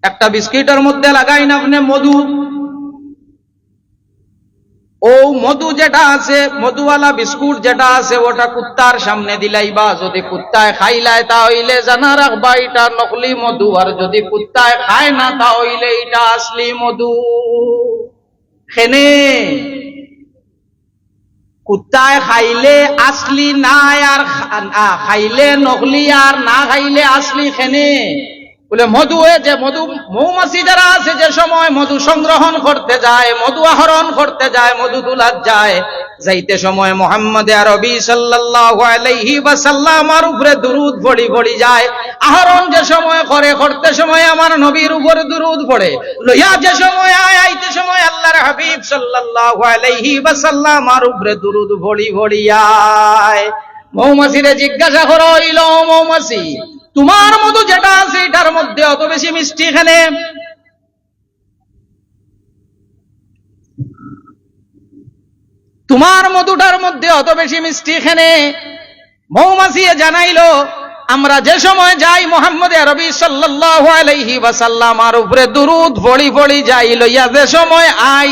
একটা বিস্কিটের মধ্যে লাগাই না আপনি মধু, ও মধু যেটা আছে, মধুওয়ালা বিস্কুট যেটা আছে, ওটা কুত্তার সামনে দিলাইবা, যদি কুত্তায় খাইলায় তাহলে জানা রাখবা এটা নকলি মধু, আর যদি কুত্তায় খায় না তাহলে এটা আসলি মধু। খেনে কুত্তায় খাইলে আসলি নাই, আর খাইলে নকলি, আর না খাইলে আসলি। খেনে বলে মধু, যে মধু মৌমাছি যারা আছে, যে সময় মধু সংগ্রহণ করতে যায়, মধু আহরণ করতে যায়, মধু তুলার যায়, যাইতে সময় মুহাম্মদ আরবি সাল্লাল্লাহু আলাইহি ওয়াসাল্লামের উপরে দুরূদ পড়ি পড়ি যায়। আহরণ যে সময় করে, করতে সময় আমার নবীর উপরে দুরূদ পড়ে, লইয়া যে সময় আইতে সময় আল্লাহর হাবিব সাল্লাল্লাহু আলাইহি ওয়াসাল্লামের উপরে দুরূদ পড়ি পড়ি আয়। মৌমাছিরে জিজ্ঞাসা করা হইল, মৌমাছি তোমার মধু যেটা আছে এটার মধ্যে অত বেশি মিষ্টি এখানে? তোমার মধুটার মধ্যে অত বেশি মিষ্টি এখানে? মৌমাছি জানাইলো, আমরা যে সময় যাই মুহাম্মদ আরবি সাল্লাল্লাহু আলাইহি ওয়াসাল্লামের উপরে দুরূদ পড়ি পড়ি যাই, লইয়া যে সময় আই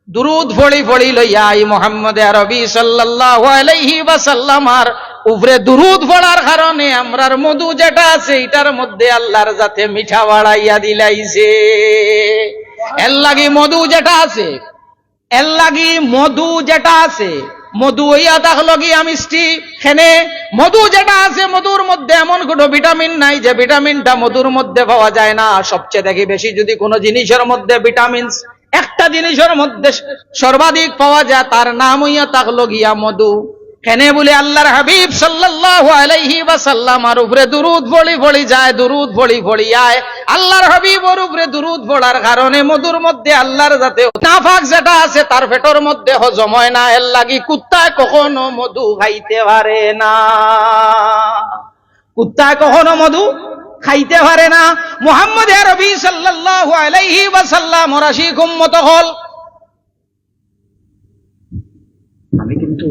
দুরূদ পড়ি পড়ি লইয়া আই মুহাম্মদ আরবি সাল্লাল্লাহু আলাইহি ওয়াসাল্লামের উপরে দুরূদ পড়ার কারণে আমরার মধু যেটা আছে এটার মধ্যে আল্লাহর যাতে মিঠা বাড়াইয়া দিলাইছে। এর লাগি মধু যেটা আছে, এর লাগি মধু যেটা আছে, মধু হইয়া থাকলো গিয়া মিষ্টি। খেনে মধু যেটা আছে, মধুর মধ্যে এমন কোনো ভিটামিন নাই যে ভিটামিনটা মধুর মধ্যে পাওয়া যায় না। সবচেয়ে দেখি বেশি যদি কোনো জিনিসের মধ্যে ভিটামিন একটা জিনিসের মধ্যে সর্বাধিক পাওয়া যায়, তার নাম হইয়া থাকলো গিয়া মধু। কেনে বলে আল্লাহর হাবিব সাল্লাল্লাহু আলাইহি ওয়াসাল্লামের উপরে দুরূদ পড়ি পড়ি যায়, দুরূদ পড়ি পড়ি আয়। আল্লাহর হাবিবের উপরে দুরূদ পড়ার কারণে মধুর মধ্যে আল্লাহর যাতে নাফাক যেটা আছে তার পেটের মধ্যে হজম হয় না। এর লাগি কুত্তায় কখনো মধু খাইতে পারে না, কুত্তায় কখনো মধু খাইতে পারে না। মুহাম্মদ আরবি সাল্লাল্লাহু আলাইহি ওয়াসাল্লাম রাশিক উম্মত হল। আমি কিন্তু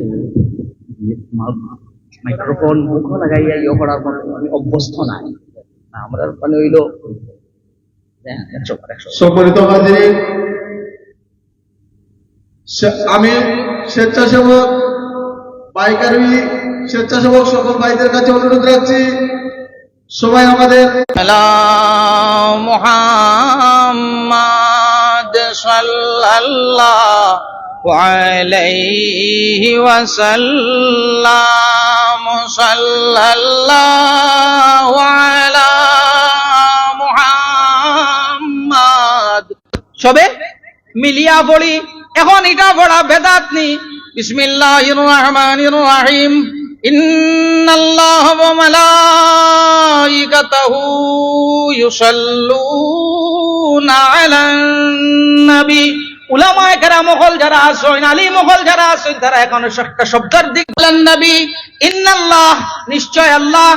মাইক্রোফোন মুখ লাগাইয়া ইয়ে করার মতো আমি অভ্যস্ত নাই। আমরা মানে হইল সম্মানিত হাজিরিন, আমি স্বেচ্ছাসেবক পাইকারি স্বেচ্ছাসেবক সকল ভাইদের কাছে অনুরোধ রাখছি, সবাই আমাদের মুহাম্মদ সাল্লাল্লাহু আলাইহি ওয়াসাল্লাম, সাল্লাল্লাহু আলা মুহাম্মদ। সবে মিলিয়া পড়ি। এখন এটা পড়া বেদাত নি। বিসমিল্লাহির রহমানির রহিম। ইন্নাল্লাহা ওয়া মালাইকাতাহু ইউসাল্লুনা আলান নবী। উলামায়ে কেরাম মহল যারা আছেন, আলিম মহল যারা আছেন, তারা এখন একটা শব্দের দিক বলেন নবী। ইন্নাল্লাহ নিশ্চয় আল্লাহ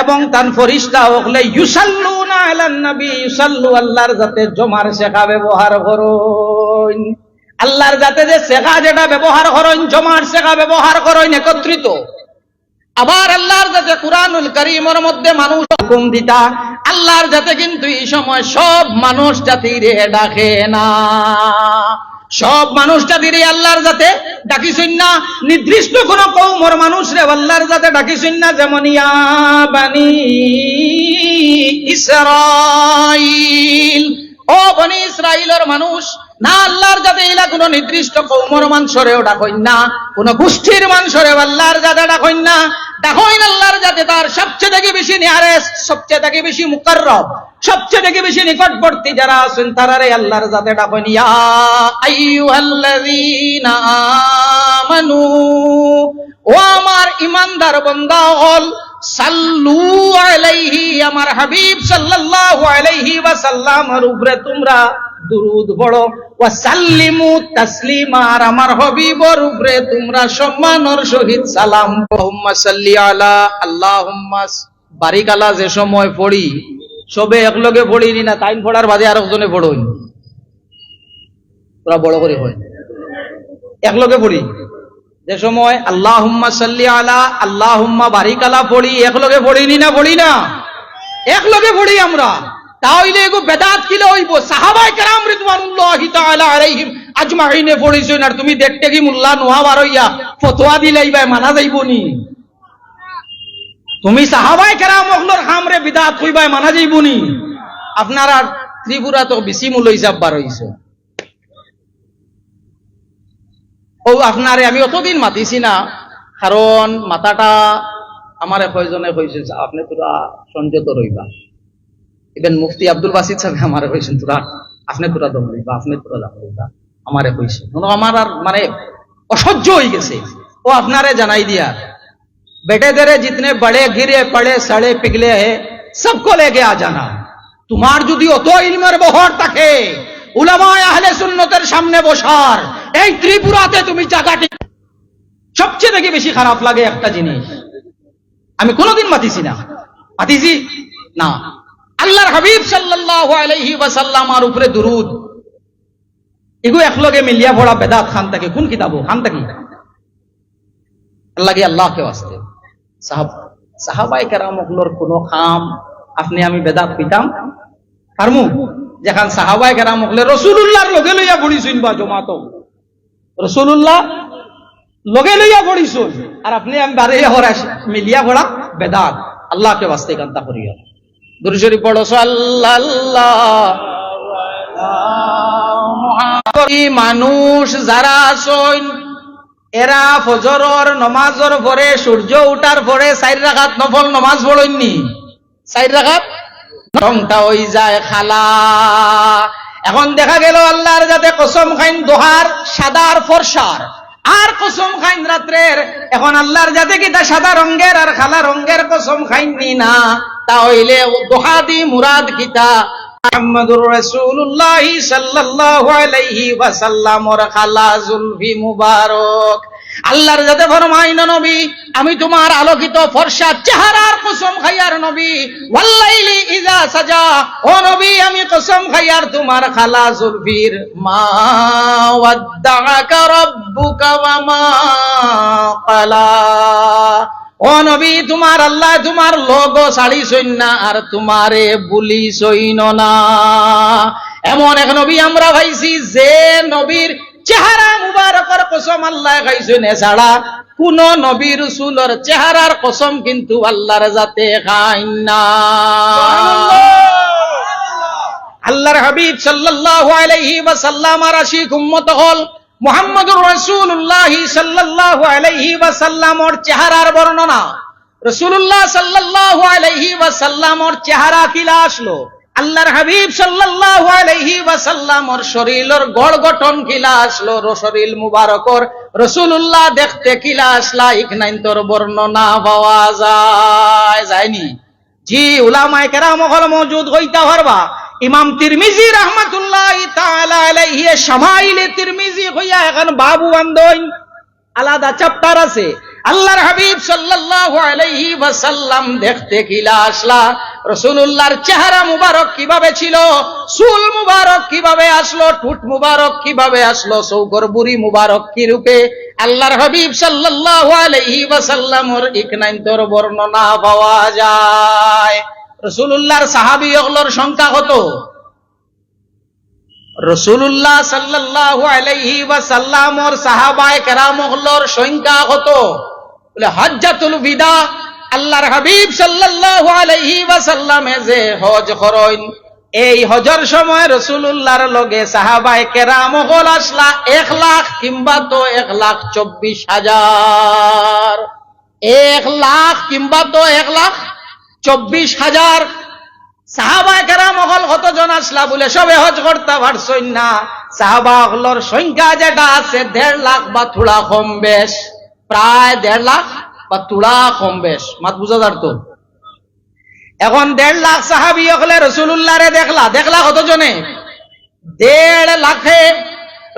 এবং তার ফেরেশতা হলে ইউসাল্লুনা আলান নবী, ইউসাল্লু আল্লাহর যাতে জমার শেখা ব্যবহার করুন। আল্লাহর যাতে যে শেখা যেটা ব্যবহার করেন, জমার শেখা ব্যবহার করেন একত্রিত। আবার আল্লাহর যাতে কুরআনুল কারীমের মধ্যে মানুষ হুকুম দিতা, আল্লাহর যাতে কিন্তু এই সময় সব মানুষ জাতিরে ডাকে না, সব মানুষ জাতিরে আল্লাহর যাতে ডাকিছেন না। নির্দিষ্ট কোন কওমের মানুষরে আল্লাহর যাতে ডাকিছেন না, যেমন ইয়া বানি ইসরাইল, ও বনি ইসরাইলের মানুষ না। আল্লাহর যাতে এলা কোন নির্দিষ্ট কওমের মানুষরেও ডাকইন না, কোন গোষ্ঠীর মানুষরেও আল্লাহর যাতে ডাকইন না। ডাকইন আল্লাহর যাতে তার সবচেয়ে থেকে বেশি নিয়ারেস্ট, সবচেয়ে থেকে বেশি মুকাররব, সবচেয়ে থেকে বেশি নিকটবর্তী যারা আছেন তারারে আল্লাহর যাতে ডাকইন। ইয়া আইয়ুহাল্লাযীনা আমানু, ও আমার ঈমানদার বান্দা হল, সাল্লু আলাইহি, আমার হাবিব সাল্লাল্লাহু আলাইহি ওয়াসাল্লামের উপরে তোমরা দুরূদ পড়ো। ওয়া সাল্লিমু তাসলিমা, আর আমার হাবিবের উপরে তোমরা সম্মানের সহিত সালাম। আল্লাহুম্মা সাল্লি আলা, আল্লাহুম্মা বারিক আলা যে সময় পড়ি সবে একলগে পড়িনি না, টাইম পড়ার বাদে আরেকজনে পড়ুন, তোরা বড় করে হয় একলগে পড়ি। যে সময় আল্লাহুম্মা সাল্লি আলা, আল্লাহুম্মা বারিক আলা পড়ি, একলগে পড়িনি না, পড়ি না, একলগে পড়ি আমরা। তাহলে এগো বেদাত কিলে হইব সাহাবায়ে কেরাম রিদওয়ানুল্লাহি তাআলা আলাইহিম আজমাইনে পড়িছেন আর তুমি দেখতে কি মোল্লা নোয়াবার হইয়া ফতোয়া দিলাইবা মানা যাইব নি তুমি সাহাবায়ে কেরাম ওগুলোর হামরে বিদআত কইবা মানা যাইব নি আপনারা ত্রিপুরা তো বেশি মূল হিসাব বার হইছে ও আপনারে আমি অতদিন মাতিছি না কারণ মাথাটা আমার কয়জনে কইছে আপনি তোরা সংযত রইবা ইবেন মুফতি আব্দুল বাসিত সাহেব আমারে কইছেন তোরা আপনি তোরা দম রইবা আপনি তোরা দম রইবা আমারে কইছে আমার আর মানে অসহ্য হয়ে গেছে ও আপনারে জানাই দিয়া बेटे तेरे जितने बड़े गिरे पड़े सड़े पिघले हैं सबको लेके आ जाना তোমার যদি অত ইলমের বহর থাকে উলামায়ে আহলে সুন্নতের সামনে বসার এই ত্রিপুরাতে তুমি জায়গাটি সবচেয়ে থেকে বেশি খারাপ লাগে একটা জিনিস আমি কোনোদিন মাতিছি না মাতিছি না আল্লাহর হাবিব সাল্লাল্লাহু আলাইহি ওয়াসাল্লাম আর উপরে দুরুদ এগো একলগে মিলিয়া পড়া বেদাত খান থেকে কোন কিতাবো খান থেকে আল্লাহ কি আল্লাহ কে ওয়াস্তে সাহাবায়ে কেরাম ওগুলোর কোনো খাম আপনি আমি বেদাত পিতাম পারমু যেখান সাহাবায়ে কেরাম ওগুলো রাসূলুল্লাহর লগে লইয়া পড়িছেন বা জমাত রাসূলুল্লাহ লগে লইয়া পড়িছেন আর আপনি আমি বাড়িয়া হরা মিলিয়া পড়া বেদাত আল্লাহ কে ওয়াস্তে কান্তা করিয়া দুরূদ শরীফ পড়ো সাল্লাল্লাহু মানুষ যারা আছেন এরা ফজরের নামাজের পরে সূর্য ওঠার পরে 4 রাকাত নফল নামাজ পড়েননি 4 রাকাত রংটা হই যায় খালা এখন দেখা গেল আল্লাহর যাতে কসম খাইন দোহার সাদার ফরসার আর কসম খাইন রাত্রের এখন আল্লাহর যাতে কিটা সাদা রঙের আর খালা রঙের কসম খাইননি না তাহলে দোহা দি মুরাদ কিটা মুহাম্মদুর রাসূলুল্লাহ সাল্লাল্লাহু আলাইহি ওয়াসাল্লামর খালা জুলফি মুবারক আল্লাহর যাতে ফরমাইন নবী আমি তোমার আলোকিত ফর্সা চেহারার কসম খাইয়ার নবী ওয়াল্লাইলি ইযা সাজা ও নবী আমি কসম খাইয়ার তোমার খালা জুলফির মা ওয়াদ্দাআকা রাব্বুকা ওয়া মা ক্বালা ও নবী তোমার আল্লাহ তোমার লোগো শাড়ি সৈন্যা আর তোমারে বুলি সৈন্য না এমন এক নবী আমরা ভাইছি যে নবীর চেহারা মুবারকের কসম আল্লাহ খাইছেন এছাড়া কোন নবী রাসূলের চেহারার কসম কিন্তু আল্লাহর জাতে খায় না আল্লাহর হাবিব সাল্লাল্লাহু আলাইহি ওয়াসাল্লাম আর আশিক উম্মত হল মুহাম্মদুর রাসূলুল্লাহ সাল্লাল্লাহু আলাইহি ওয়াসাল্লামর চেহারার বর্ণনা রাসূলুল্লাহ সাল্লাল্লাহু আলাইহি ওয়াসাল্লামর চেহারা কিলা আসলো আল্লাহর হাবিব সাল্লাল্লাহু আলাইহি ওয়াসাল্লামর শরীরের গড় গঠন কিলা আসলো শরীর মুবারকর রাসূলুল্লাহ দেখতে কিলা আসলা ইকনাইন্তর বর্ণনা পাওয়া যায়নি জি উলামায়ে কেরাম হল মওজুদ হইতা পারবা ইমাম তিরমিজি রাহমাতুল্লাহি তাআলা আলাইহি শামাইলে তিরমিজি হইয়া এখন বাবু বান্দন আলাদা চ্যাপ্টার আছে আল্লাহর হাবিব সাল্লাল্লাহু আলাইহি ওয়াসাল্লাম দেখতে কিলা আসলা রাসূলুল্লাহর চেহারা মুবারক কিভাবে ছিল চুল মুবারক কিভাবে আসলো ঠোঁট মুবারক কিভাবে আসলো চৌকর বুড়ি মুবারক কি রূপে আল্লাহর হাবিব সাল্লাল্লাহু আলাইহি ওয়াসাল্লামর ইকনাইন্তর বর্ণনা পাওয়া যায় রাসূলুল্লাহর সাহাবীগুলোর সংখ্যা কত রাসূলুল্লাহ সাল্লাল্লাহু আলাইহি ওয়াসাল্লামর সাহাবায়ে কেরামগুলোর সংখ্যা কত বলে হজ্জাতুল বিদা আল্লাহর হাবিব সাল্লাল্লাহু আলাইহি ওয়াসাল্লামে যে হজ করেন এই হজের সময় রাসূলুল্লাহর লগে সাহাবায়ে কেরামগুলো আসলা 1 লাখ কিংবা তো 1,24,000 1 লাখ কিংবা তো 1,24,000 সাহাবায়ে কেরাম হল কতজন আসলা বলে সবে হজ করতে পারছেন না সাহাবা হলর সংখ্যা যেটা আছে 1.5 লাখ বা থোড়া কম বেশ প্রায় 1.5 লাখ বা থোড়া কম বেশ মাত বুঝা যার তো এখন 1.5 লাখ সাহাবী হলে রাসূলুল্লাহরে দেখলা কতজনে 1.5 লাখে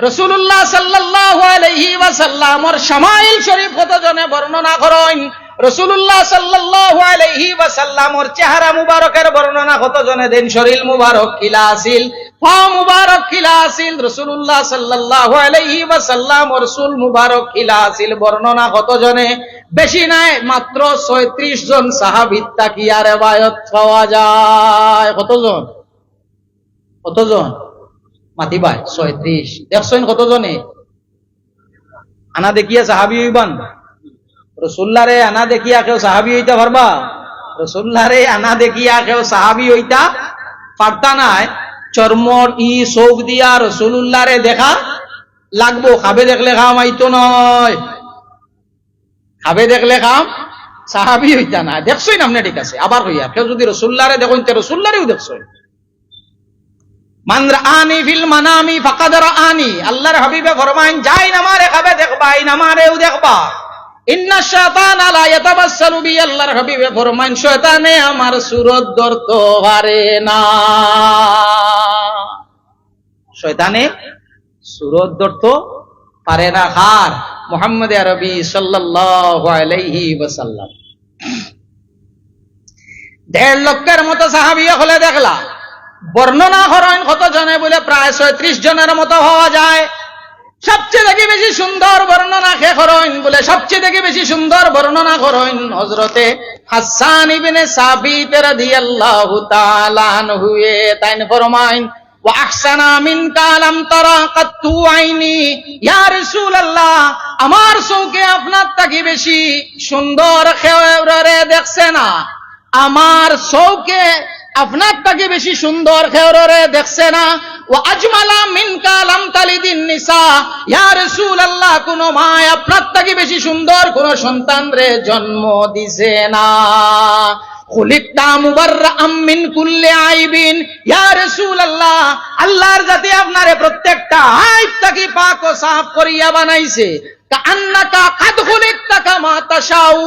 রাসূলুল্লাহ সাল্লাল্লাহু আলাইহি ওয়াসাল্লামর শামাইল শরীফ কতজনে বর্ণনা করেন রাসূলুল্লাহ সাল্লাল্লাহু আলাইহি ওয়াসাল্লামর চেহারা মুবারকের বর্ণনা কতজনে দেন শরীর মুবারক কিলা আছিল পা মুবারক কিলা আছিল রাসূলুল্লাহ সাল্লাল্লাহু আলাইহি ওয়াসাল্লামর চুল মুবারক কিলা আছিল বর্ণনা কতজনে বেশি নাই মাত্র 36 জন সাহাবী তাকিয়া রিওয়ায়াত পাওয়া যায় কতজন কতজন মাতি ভাই 36 দেখছেন কতজনে আনা দেখিয়া সাহাবী হইবান রাসূলুল্লাহরে আনা দেখিয়া কেউ সাহাবী হইতা পারবা রাসূলুল্লাহরে আনা দেখিয়া কেউ সাহাবী হইতা পারতা নাই চর্মর ই চোখ দিয়া রাসূলুল্লাহরে দেখা লাগবো খাবে দেখলে খাম আইতো নয় খাবে দেখলে খাম সাহাবী হইতা না দেখছই না আপনি ঠিক আছে আবার হইয়া কেউ যদি রাসূলুল্লাহরে দেখুন তে রাসূলুল্লাহরেও দেখছই মান রাআনি ফিল মানামি ফাকাদ রাআনি আল্লাহর হাবিবে ফরমায়েন যাই নামারে খাবে দেখবা এই নামারেও দেখবা ইন্না শায়তানা লা ইয়াতাবাসসালু বি আল্লাহর হাবিবে ফরমায়েন শয়তানে আমার সুরত ধরতে পারে না শয়তানে সুরত ধরতে পারে না কার মুহাম্মদ আরবি সাল্লাল্লাহু আলাইহি ওয়াসাল্লাম 1.5 লক্ষের মতো সাহাবী হলে দেখলা বর্ণনা করেন কত জনে বলে প্রায় 36 জনের মতো হওয়া যায় সবচেয়ে দেখি বেশি সুন্দর বর্ণনা কে করেন বলে সবচেয়ে দেখি বেশি সুন্দর বর্ণনা করেন হযরতে হাসান ইবনে সাবিত রাদিয়াল্লাহু তাআলা আনহু তাইন ফরমায়েন ওয়া আহসানা মিন কালাম তারা কাত্তু আইনি ইয়া রাসূলুল্লাহ আমার চোখে আপনার থেকে বেশি সুন্দর খেওরে দেখছে না আমার চোখে আপনার থেকে বেশি সুন্দর খেওরে দেখছে না ওয়া আজমালা মিন কালাম তালিদিন নিসা ইয়া রাসূলুল্লাহ কোন মা আপনার থেকে বেশি সুন্দর কোন সন্তানরে জন্ম দিছে না খুলিকতা মুবাররাআম মিন কুল্লি আইবিন ইয়া রাসূলুল্লাহ আল্লাহর জাতি আপনারে প্রত্যেকটা আইব থেকে পাক ও সাফ করিয়া বানাইছে কান্নাকা কাদ খুলিকতা কামা তাশাউ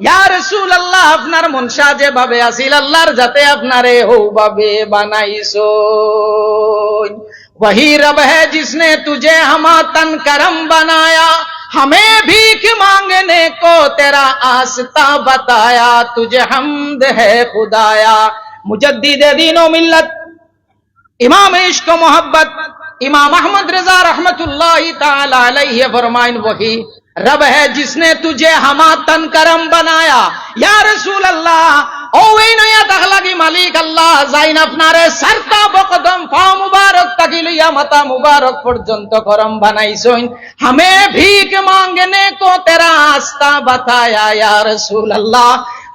ইয়া রাসূলুল্লাহ আপনার মনসা যেভাবে আছিল আল্লাহর জাতে আপনারে ওভাবে বানাইছো वही रब है जिसने तुझे हमा तन करम बनाया हमें भीख मांगने को तेरा आस्ता बताया तुझे हमद है खुदाया मुजद्दिद दीन व मिल्लत इमाम इश्क मोहब्बत इमाम अहमद रजा रहमतुल्लाहि ताला अलैहि फरमाइन वही रब है जिसने तुझे हमा तन करम बनाया या रसूल अल्लाह ओ वही नया तखलाकी मालिक अल्लाह जाइन अपनारे सरता बकदम पा मुबारक तकिलिया मता मुबारक पर्यंत करम बनाइछोइन हमें भीख मांगने को तेरा आस्था बताया या रसूल अल्लाह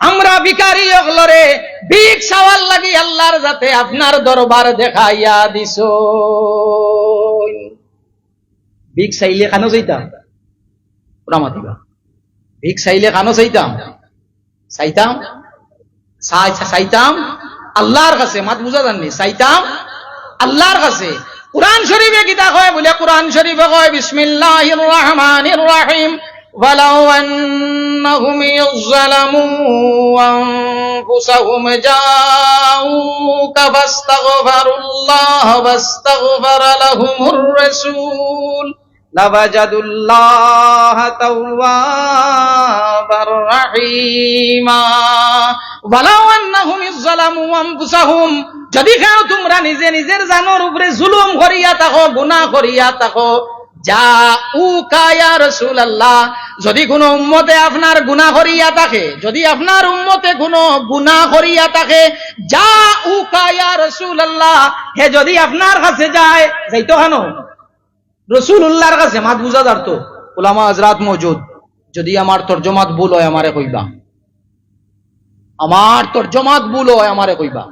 আমরা ভিখারি হলরে ভিক চাওয়ার লাগি আল্লাহর জাতে আপনার দরবার দেখাইয়া দিছো ভিক চাইলে কানো যাইতাম মাতিবা ভিক চাইলে কানো চাইতাম চাইতাম চাইতাম আল্লাহর কাছে মাত বুঝা জাননি চাইতাম আল্লাহর কাছে কুরআন শরীফে কিতা কয় বলে কুরআন শরীফে কয় বিসমিল্লাহির রহমানির রহিম ولو أنهم يظلموا أنفسهم جاءوك فاستغفروا الله واستغفر لهم الرسول لوجدوا الله توابا رحيما ولو أنهم يظلموا أنفسهم যদি কেউ তোমরা নিজে নিজের জানোর উপরে জুলুম করিয়া থাকো গুনাহ করিয়া থাকো যা উকা ইয়া রাসূলুল্লাহ যদি কোন উম্মতে আপনার গুনাহ করিয়া থাকে যদি আপনার উম্মতে কোন গুনাহ করিয়া থাকে যা উকা ইয়া রাসূলুল্লাহ হে যদি আপনার কাছে যায় যাইতো কেন রাসূলুল্লাহর কাছে মাত বুঝা দাঁড়তো উলামা হযরত মওজুদ যদি আমার তরজমাত ভুল হয় আমারে কইবা আমার তরজমাত ভুল হয় আমারে কইবা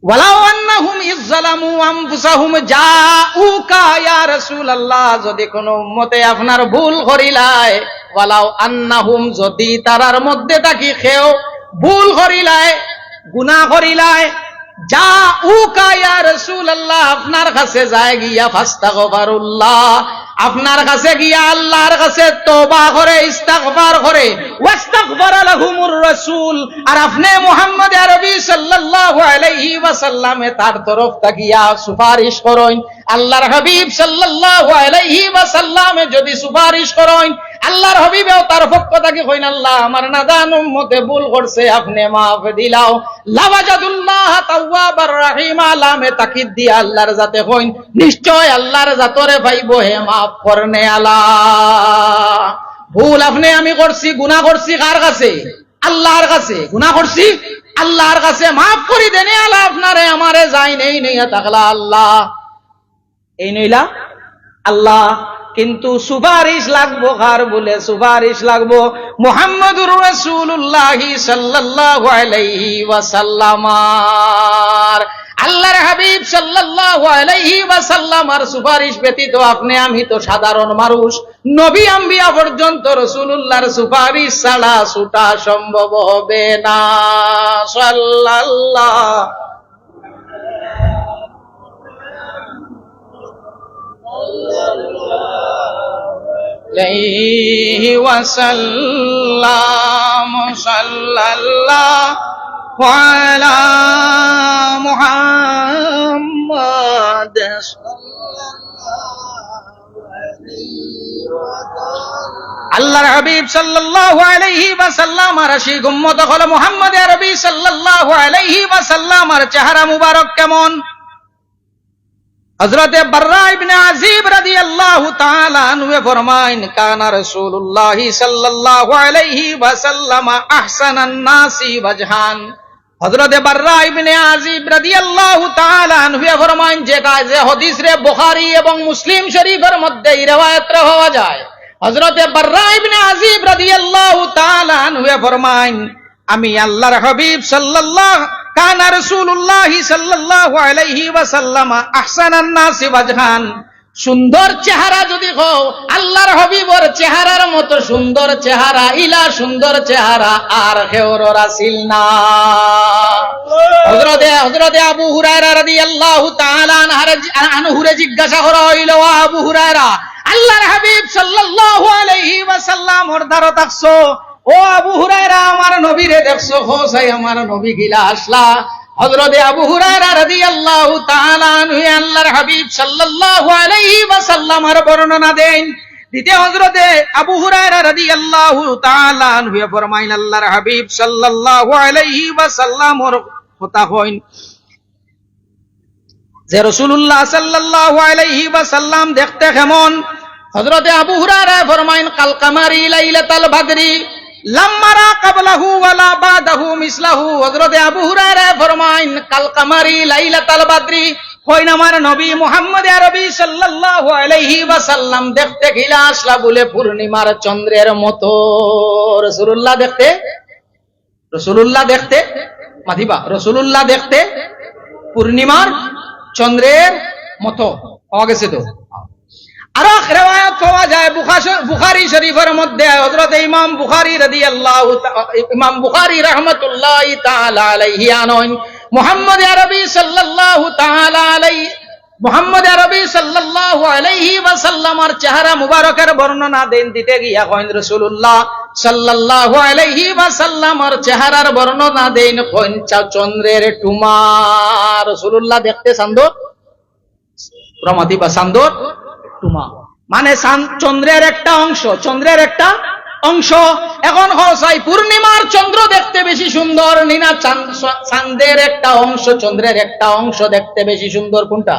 ওয়ালাউ আন্নাহুম ইযলামু আনফুসাহুম জাউকা ইয়া রাসূলুল্লাহ যদি কোন উম্মতে আপনার ভুল করিলায় ওয়ালাউ আন্নাহুম যদি তারার মধ্যে থাকি কেউ ভুল করিলায় গুনাহ করিলায় জাউকা ইয়া রাসূলুল্লাহ আপনার কাছে যায় গিয়া ফাস্তাগফিরুল্লাহ আপনার কাছে গিয়া আল্লাহর কাছে তওবা করে ইস্তিগফার করে ওয়াস্তাগফারা লাহুমুর রাসূল আর আপনি মুহাম্মদ আরবি সাল্লাল্লাহু আলাইহি ওয়াসাল্লামে তার তরফ থেকে সুপারিশ করেন আল্লাহর হাবিব সাল্লাল্লাহু আলাইহি ওয়াসাল্লামে যদি সুপারিশ করেন আল্লাহর হাবিবও তার পক্ষ থেকে কইন আল্লাহ আমার নাদান উম্মতে ভুল করছে আপনি maaf দিলাও লাওয়াজাদুল্লাহ তাওয়াবার রহিম আলামে তাকিদ দিয়া আল্লাহর জাতে কইন নিশ্চয় আল্লাহর জাতরে পাইবো হে maaf করনে আলা ভুল আপনি আমি করছি গুনাহ করছি কার কাছে আল্লাহর কাছে গুনাহ করছি আল্লাহর কাছে মাফ করি দেনে আল্লাহ আপনারে আমারে যাই নেই নেই তাকলা আল্লাহ এই নইলা আল্লাহ কিন্তু সুপারিশ লাগবো কার বলে সুপারিশ লাগবো মুহাম্মদুর রাসূলুল্লাহ সাল্লাল্লাহু আলাইহি ওয়াসাল্লাম আল্লাহর হাবিব সাল্লাল্লাহু আলাইহি ওয়াসাল্লাম আর সুপারিশ ব্যতীত আপনি আমি তো সাধারণ মানুষ নবী আম্বিয়া পর্যন্ত রাসূলুল্লাহর সুপারিশ ছাড়া ছুটা সম্ভব হবে না সাল্লাল্লাহু আলাইহি ওয়াসাল্লাম সাল্লাল্লাহু আলা মুহাম্মাদ আল্লাহর হাবিব সাল্লাল্লাহু আলাইহি ওয়াসাল্লাম আর আশিক উম্মত হলো মুহাম্মদ আরবি সাল্লাল্লাহু আলাইহি ওয়াসাল্লাম আর চেহারা মুবারক কেমন হযরত বাররা ইবনে আযিব রাদিয়াল্লাহু তাআলা আনহু ফরমায়েন কানা রাসূলুল্লাহ সাল্লাল্লাহু আলাইহি ওয়াসাল্লাম আহসানান নাসি ওয়াজহান হযরত বাররা ইবনে আযিব রাদিয়াল্লাহু তাআলা আনহু ফরমায়েন যে হাদিস রে বুখারী এবং মুসলিম শরীফের মধ্যে এই riwayat পাওয়া যায় হযরত বাররা ইবনে আযিব রাদিয়াল্লাহু তাআলা আনহু ফরমায়েন আমি আল্লাহর হাবিব সাল্লাল্লাহু কানা রাসূলুল্লাহ সাল্লাল্লাহু আলাইহি ওয়াসাল্লাম আহসানান নাসি ওয়াজহান সুন্দর চেহারা যদি হও আল্লাহর হাবিবর চেহারার মতো সুন্দর চেহারা ইলা সুন্দর চেহারা আর কেউর রাসিল না হযরতে আবু হুরায়রা রাদিয়াল্লাহু তাআলা আনহু জিজ্ঞাসা করা হইল আবু হুরায়রা আল্লাহর হাবিব সাল্লাল্লাহু আলাইহি ওয়াসাল্লাম ওর দ্বারা তাকছো ও আবু হুরায়রা আমার নবীরে দেখছো হোসাই আমার নবী গিলা আসলা হযরতে আবু হুরায়রা রাদিয়াল্লাহু তাআলা আনহু আল্লাহর হাবিব সাল্লাল্লাহু আলাইহি ওয়াসাল্লামের বর্ণনা দেন দিতে হযরতে আবু হুরায়রা রাদিয়াল্লাহু তাআলা আনহু ফরমাইন আল্লাহর হাবিব সাল্লাল্লাহু আলাইহি ওয়াসাল্লামের কথা হইন যে রাসূলুল্লাহ সাল্লাল্লাহু আলাইহি ওয়াসাল্লাম দেখতে কেমন হযরতে আবু হুরায়রা ফরমাইন কাল কামারি লাইলাতাল বদরি লাম্মারা ক্বাবলাহু ওয়ালা বাদাহু মিসলাহু হযরতে আবু হুরায়রা ফরমাইন কাল কামারি লাইলাতাল বদরি কইন আমার নবী মুহাম্মদ আরবি সাল্লাল্লাহু আলাইহি ওয়াসাল্লাম দেখতে গিলা আসলা বলে পূর্ণিমার চন্দ্রের মতো রাসূলুল্লাহ দেখতে মাদিবা রাসূলুল্লাহ দেখতে পূর্ণিমার চন্দ্রের মতো পাওয়া গেছে তো আরো রিওয়ায়াত পাওয়া যায় বুখারী শরীফের মধ্যে হযরত ইমাম বুখারী রাহমাতুল্লাহি তাআলা আলাইহি আনন মুহাম্মদ আরবি সাল্লাল্লাহু আলাইহি ওয়াসাল্লামের চেহারা মুবারকের বর্ণনা দেন দিতে গিয়া কইন রাসূলুল্লাহ সাল্লাল্লাহু আলাইহি ওয়াসাল্লামের চেহারার বর্ণনা দেন কইন চন্দ্রের টুমা রাসূলুল্লাহ দেখতে সুন্দর প্রমাদিবা সুন্দর টুমা মানে চন্দ্রের একটা অংশ এখন হসাই পূর্ণিমার চন্দ্র দেখতে বেশি সুন্দর নিনা চাঁদের একটা অংশ চন্দ্রের একটা অংশ দেখতে বেশি সুন্দর কোনটা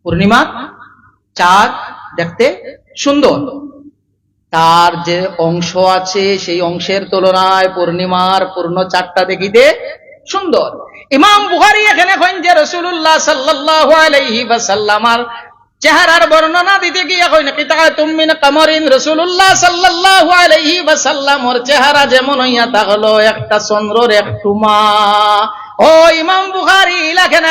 পূর্ণিমা চাঁদ দেখতে সুন্দর তার যে অংশ আছে সেই অংশের তুলনায় পূর্ণিমার পূর্ণ চাঁদটা দেখিতে সুন্দর ইমাম বুখারী এখানে কইন যে রাসূলুল্লাহ সাল্লাল্লাহু আলাইহি ওয়াসাল্লামের চেহারার বর্ণনা দিতে গিয়ে কইন কিতাতুম মিন কামারিন রাসূলুল্লাহ সাল্লাল্লাহু আলাইহি ওয়াসাল্লামের চেহারা যেমন হইয়া তা হলো একটা চন্দ্রের এক টুমা ও ইমাম বুখারী লেখেন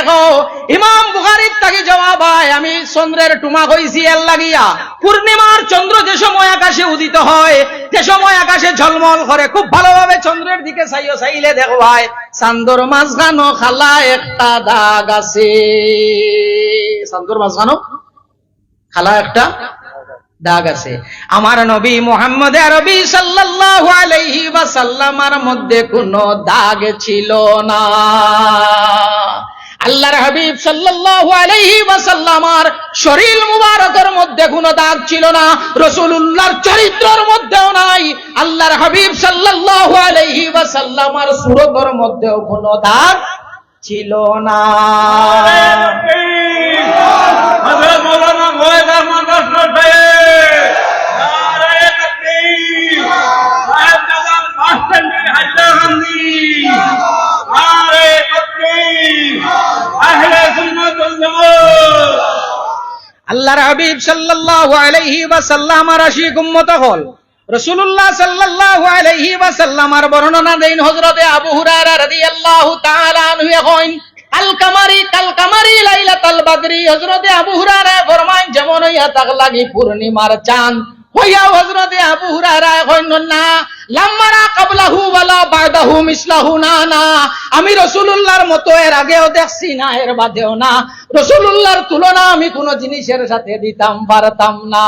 ইমাম বুখারীর তাকে জবাব হয় আমি চন্দ্রের টুমা কইছি এর লাগিয়া পূর্ণিমার চন্দ্র যে সময় আকাশে উদিত হয় যে সময় আকাশে ঝলমল করে খুব ভালোভাবে চন্দ্রের দিকে চাইলে দেখো ভাই চাঁদর মাঝখানো খালা একটা দাগ আছে চাঁদর মাঝখানো খালা একটা দাগ আছে আমার নবী মুহাম্মদ আরবি সাল্লাল্লাহু আলাইহি ওয়াসাল্লামের মধ্যে কোনো দাগ ছিল না আল্লাহর হাবিব সাল্লাল্লাহু আলাইহি ওয়াসাল্লামের শরীর মুবারকের মধ্যে কোনো দাগ ছিল না রাসূলুল্লাহর চরিত্রের মধ্যেও নাই আল্লাহর হাবিব সাল্লাল্লাহু আলাইহি ওয়াসাল্লামের সুরতের মধ্যেও কোনো দাগ ছিল না হযরত মাওলানা মুয়াজ্জ আহমদ রশদ ভাই নারে তাকবীর সাহেব জালাল মাস্টার আল্লাহর হাবিব সাল্লাল্লাহু আলাইহি ওয়াসাল্লাম আশিক উম্মত হল রাসূলুল্লাহ সাল্লাল্লাহু আলাইহি ওয়াসাল্লামের বর্ণনা দেন হযরতে আবু হুরায়রা রাদিয়াল্লাহু তাআলা আনহু কইন কাল কামারি লাইলাতুল বদরি হযরতে আবু হুরায়রা ফরমায় যেমন হইয়া তাক লাগি পূর্ণিমার চাঁদ হইয়া হযরতে আবু হুরায়রা কইন না লাম্মারা ক্বাবলাহু ওয়ালা বাদাহু মিসলাহু না আমি রাসূলুল্লাহর মতো এর আগেও দেখছি না এর বাদেও না রাসূলুল্লাহর তুলনা আমি কোন জিনিসের সাথে দিতাম পারতাম না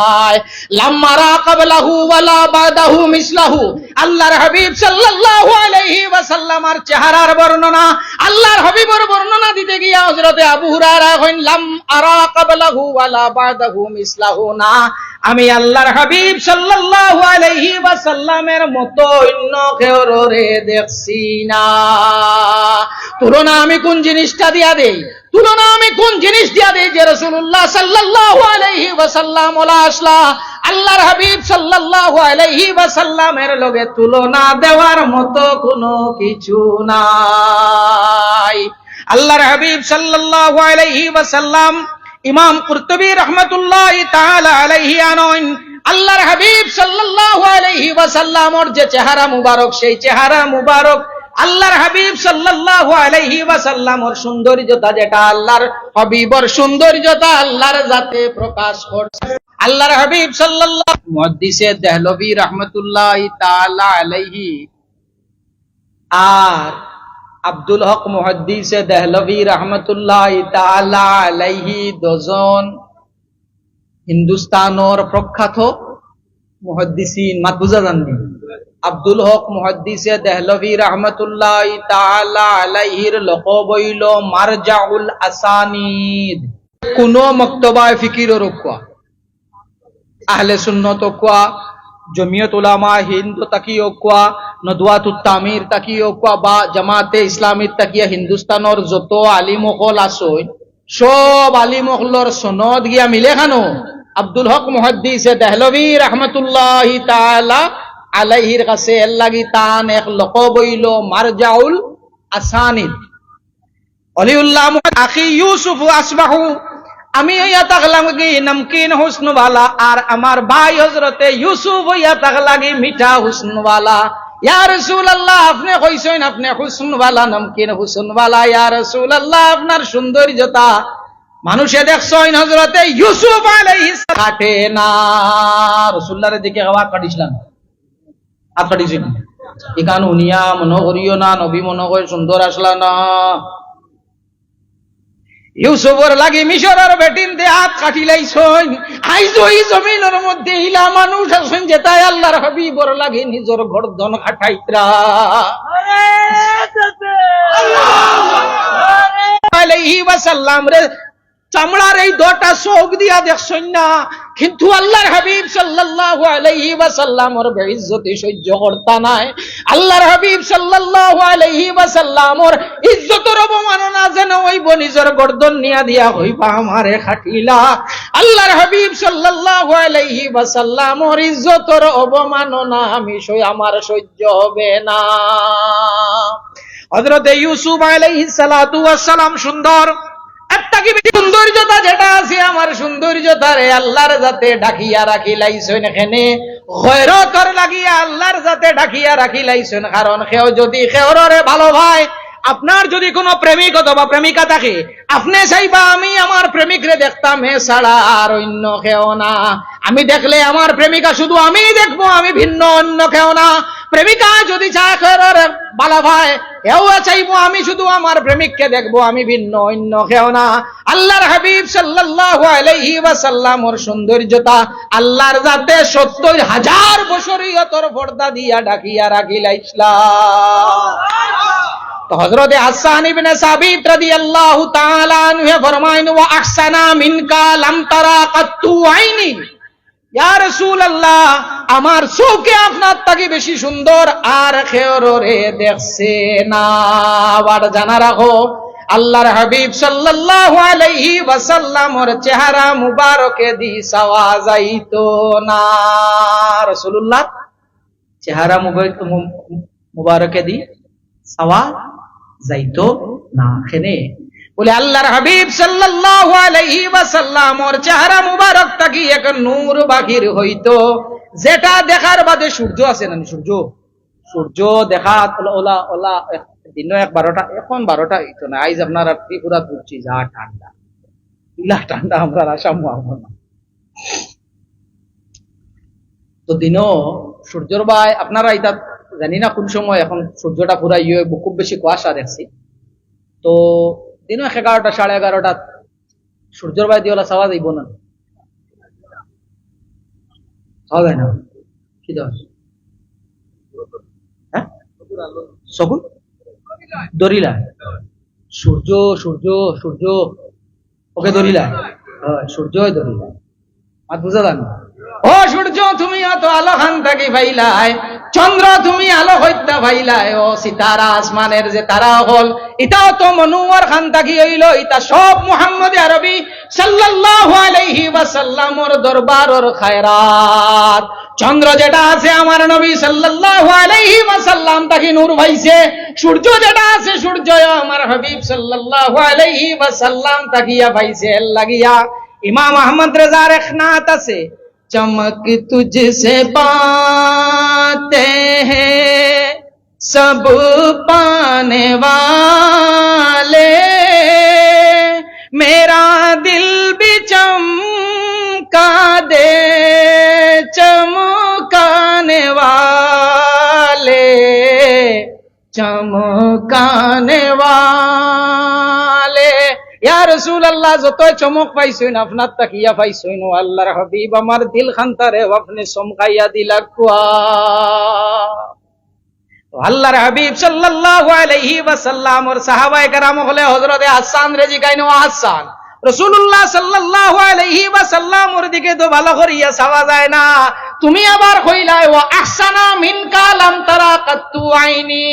লাম্মারা ক্বাবলাহু ওয়ালা বাদাহু মিসলাহু আল্লাহর হাবিব সাল্লাল্লাহু আলাইহি ওয়াসাল্লামের চেহারার বর্ণনা আল্লাহর হাবিবের বর্ণনা দিতে গিয়া হযরতে আবু হুরায়রা কইন লাম আরা ক্বাবলাহু ওয়ালা বাদাহু মিসলাহু না আমি আল্লাহর হাবিব সাল্লাল্লাহু আলাইহি ওয়াসাল্লামের মতো অন্য কাউরে দেখছি না তুলনা আমি কোন জিনিসটা দিয়া দেই তুলনা আমি কোন জিনিস দিয়া দেই যে রাসূলুল্লাহ সাল্লাল্লাহু আলাইহি ওয়াসাল্লাম ওলা আসলা আল্লাহর হাবিব সাল্লাল্লাহু আলাইহি ওয়াসাল্লামের লগে তুলনা দেওয়ার মতো কোনো কিছু নাই আল্লাহর হাবিব সাল্লাল্লাহু আলাইহি ওয়াসাল্লাম ইমাম কুরতুবী রাহমাতুল্লাহি তাআলা আলাইহি আনন আল্লাহর হাবিব সাল্লাল্লাহু আলাইহি ওয়াসাল্লামের যে চেহারা মুবারক সেই চেহারা মুবারক আল্লাহর হাবিব সাল্লাল্লাহু আলাইহি ওয়াসাল্লামের সৌন্দর্যতা যেটা আল্লাহর হাবিবের সৌন্দর্যতা আল্লাহর জাতে প্রকাশ করছে আল্লাহর হাবিব সাল্লাল্লাহু মুহাদ্দিসে দেহলভী রাহমাতুল্লাহি তাআলা আলাইহি আর আব্দুল হক মুহাদ্দিসে দেহলভী রাহমাতুল্লাহি তাআলা আলাইহি দুজন হিন্দুস্তানের প্রখ্যাত মুহাদ্দিসিন মাতবুজা জাননি আব্দুল হক মুহাদ্দিসে দেহলভী রাহমাতুল্লাহি তাআলা আলাইহির লকব হইল মারজাউল আসানিদ কোন মক্তবায়ে ফিকির রুকওয়া আহলে সুন্নাত কোয়া জমিয়ত উলামা হিন্দ তাকিও কোয়া নদওয়াতুত তামির তাকিও কোয়া বা জামাতে ইসলামী তাকিয়া হিন্দুস্তানের যত আলিম হল আসই সব আলিম হলর সনদ গিয়া মিলে খানো আব্দুল হক মুহাদ্দিসে দেহলভী রাহমাতুল্লাহি তাআলা আলাইহির কাছে এর লাগি তান এক লকব হইল মারজাউল আসানিদ ওলিউল্লাহ আখি ইউসুফ আসবাহু আমি হইয়া তাকলাম কি নমকিন হুসনওয়ালা আর আমার ভাই হযরতে ইউসুফ হইয়া তাকলাগি মিঠা হুসনওয়ালা ইয়া রাসূলুল্লাহ আপনি কইছেন আপনি হুসনওয়ালা নমকিন হুসনওয়ালা ইয়া রাসূলুল্লাহ আপনার সৌন্দর্যতা মানুষে দেখছেন হযরতে ইউসুফ আলাইহিস কাটে না রাসূলুল্লাহর দিকে গাওয়া কাটিছিলেন আকাটিছেন ইকান উনিয়া মনো করিও না নবী মনো কই সুন্দর আসলা না ইউসুফর লাগি মিশরের বেটিন দে হাত কাটিলাইছন আইজ ওই জমিনের মধ্যে ইলা মানুষ আছেন যেটাই আল্লাহর হাবিবর লাগি নিজর গর্দন কাটাইতরা আলাইহি ওয়াসাল্লাম রে চামড়ার এই দুটা চোখ দিয়া দেখছন না কিন্তু আল্লাহর হাবিব সাল্লাল্লাহু আলাইহি ওয়াসাল্লামের বেইজ্জতি সহ্য করতা নাই আল্লাহর হাবিব সাল্লাল্লাহু আলাইহি ওয়াসাল্লামের ইজ্জতের অবমাননা যেন হইব নিজের গর্দন নিয়া দিয়া হইবা আমারে খাটিলা আল্লাহর হাবিব সাল্লাল্লাহু আলাইহি ওয়াসাল্লামের ইজ্জতের অবমাননা আমি আমার সহ্য হবে না হযরত ইউসুফ আলাইহিস সালাতু ওয়াস সালাম সুন্দর সৌন্দর্যতা যেটা আছে আমার সৌন্দর্যতারে আল্লাহর জাতে ঢাকিয়া রাখিলাইছেন এখানে গয়রতর লাগিয়া আল্লাহর জাতে ঢাকিয়া রাখিলাইছেন কারণ কেউ যদি কেউরে ভালো ভাই আপনার যদি কোনো প্রেমিক অথবা প্রেমিকা থাকে আপনি চাইবা আমি আমার প্রেমিকরে দেখতাম হে ছাড়া আর অন্য কেউ না আমি দেখলে আমার প্রেমিকা শুধু আমি দেখবো আমি ভিন্ন অন্য কেউ না প্রেমিকা যদি চায় কেউরে ভালো ভাই এও চাইবো আমি শুধু আমার প্রেমিককে দেখবো আমি ভিন্ন অন্য কেউ না আল্লাহর হাবিব সাল্লাল্লাহু আলাইহি ওয়াসাল্লামের সৌন্দর্যতা আল্লাহর জাতে ৭০,০০০ বছরিয়তর পর্দা দিয়া ঢাকিয়া রাখিলাইছলা তো হযরত হাসান ইবনে সাবিত রাদিয়াল্লাহু তাআলা আনহু ফরমায়েন ওয়া আহসানা মিনকা লাম তারা কাত্তু আইনি ইয়া রাসূলুল্লাহ আমার চোখে আপনার থেকে বেশি সুন্দর আর কেউরে দেখছে না আর জানা রাখো আল্লাহর হাবিব সাল্লাল্লাহু আলাইহি ওয়াসাল্লামের চেহারা মুবারকে দি সাওয়া যাইতো না রাসূলুল্লাহ চেহারা মুবারকে দি সাওয়া যাইতো না এখানে বলে আল্লাহর হাবিব সাল্লাল্লাহু আলাইহি ওয়াসাল্লাম ওর চেহারা মুবারক তাকি এক নূর বাহির হইতো, যেটা দেখার বাদে সূর্য আছে না, সূর্য দেখা ওলা ওলা দিন 12টা, এখন 12টা হইতো না। আইজ আপনারা ত্রিপুরা বুঝছি যা ঠান্ডা, ইলা ঠান্ডা আমরা আসাম না। তো দিনও সূর্যর ভাই আপনারা এটা জানি না কোন সময়, এখন সূর্যটা পুরা খুব বেশি কুয়াশা দেখছি। তো দিনও 11টা 11:30 সূর্যর ভাই দিয়ে চাওয়া যাইব না, চাওয়া যায় না। কি দশ হ্যাঁ সগুন দরিলা সূর্য সূর্য সূর্য ওকে দরিলা সূর্যই দরিলা আর বুঝা যান। ও সূর্য তুমি অত আলো খান থাকি ভাইলাই, চন্দ্র তুমি আলো হইতা ভাইলাই, ও সিতারা আসমানের যে তারা হল এটাও তো মনোয়ার খান থাকি হইল, এটা সব মুহাম্মদ আরবি সাল্লাল্লাহু আলাইহি ওয়াসাল্লামর দরবারর খায়রাত। চন্দ্র যেটা আছে আমার নবী সাল্লাল্লাহু আলাইহি ওয়াসাল্লাম তাকে নূর ভাইছে, সূর্য যেটা আছে সূর্য আমার হাবিব সাল্লাল্লাহু আলাইহি ওয়াসাল্লাম তাকিয়া ভাইছে লাগিয়া। ইমাম আহমদ রেজার এক নাত আছে, চমক তুঝসে পাতে हैं सब पाने वाले, मेरा दिल भी चमका दे चमकाने वाले चमकाने वाले। ইয়া রাসূলুল্লাহ যতই চমক পাইছেন আপনার তাকিয়া পাইছেন, আল্লাহর হাবিব আমার দিল খান্তারে আপনি চমকাইয়া দিলা কুয়া। আল্লাহর হাবিব সাল্লাল্লাহু আলাইহি ওয়াসাল্লাম ওর সাহাবায়ে কেরাম হলে হযরতে হাসান রে জিগাইনো, হাসান রাসূলুল্লাহ সাল্লাল্লাহু আলাইহি ওয়াসাল্লাম ওর দিকে তো ভালো করিয়া চাওয়া যায় না, তুমি আবার কইলাই ওয়া আহসানা মিনকা লাম তারা কাত্তু আইনি,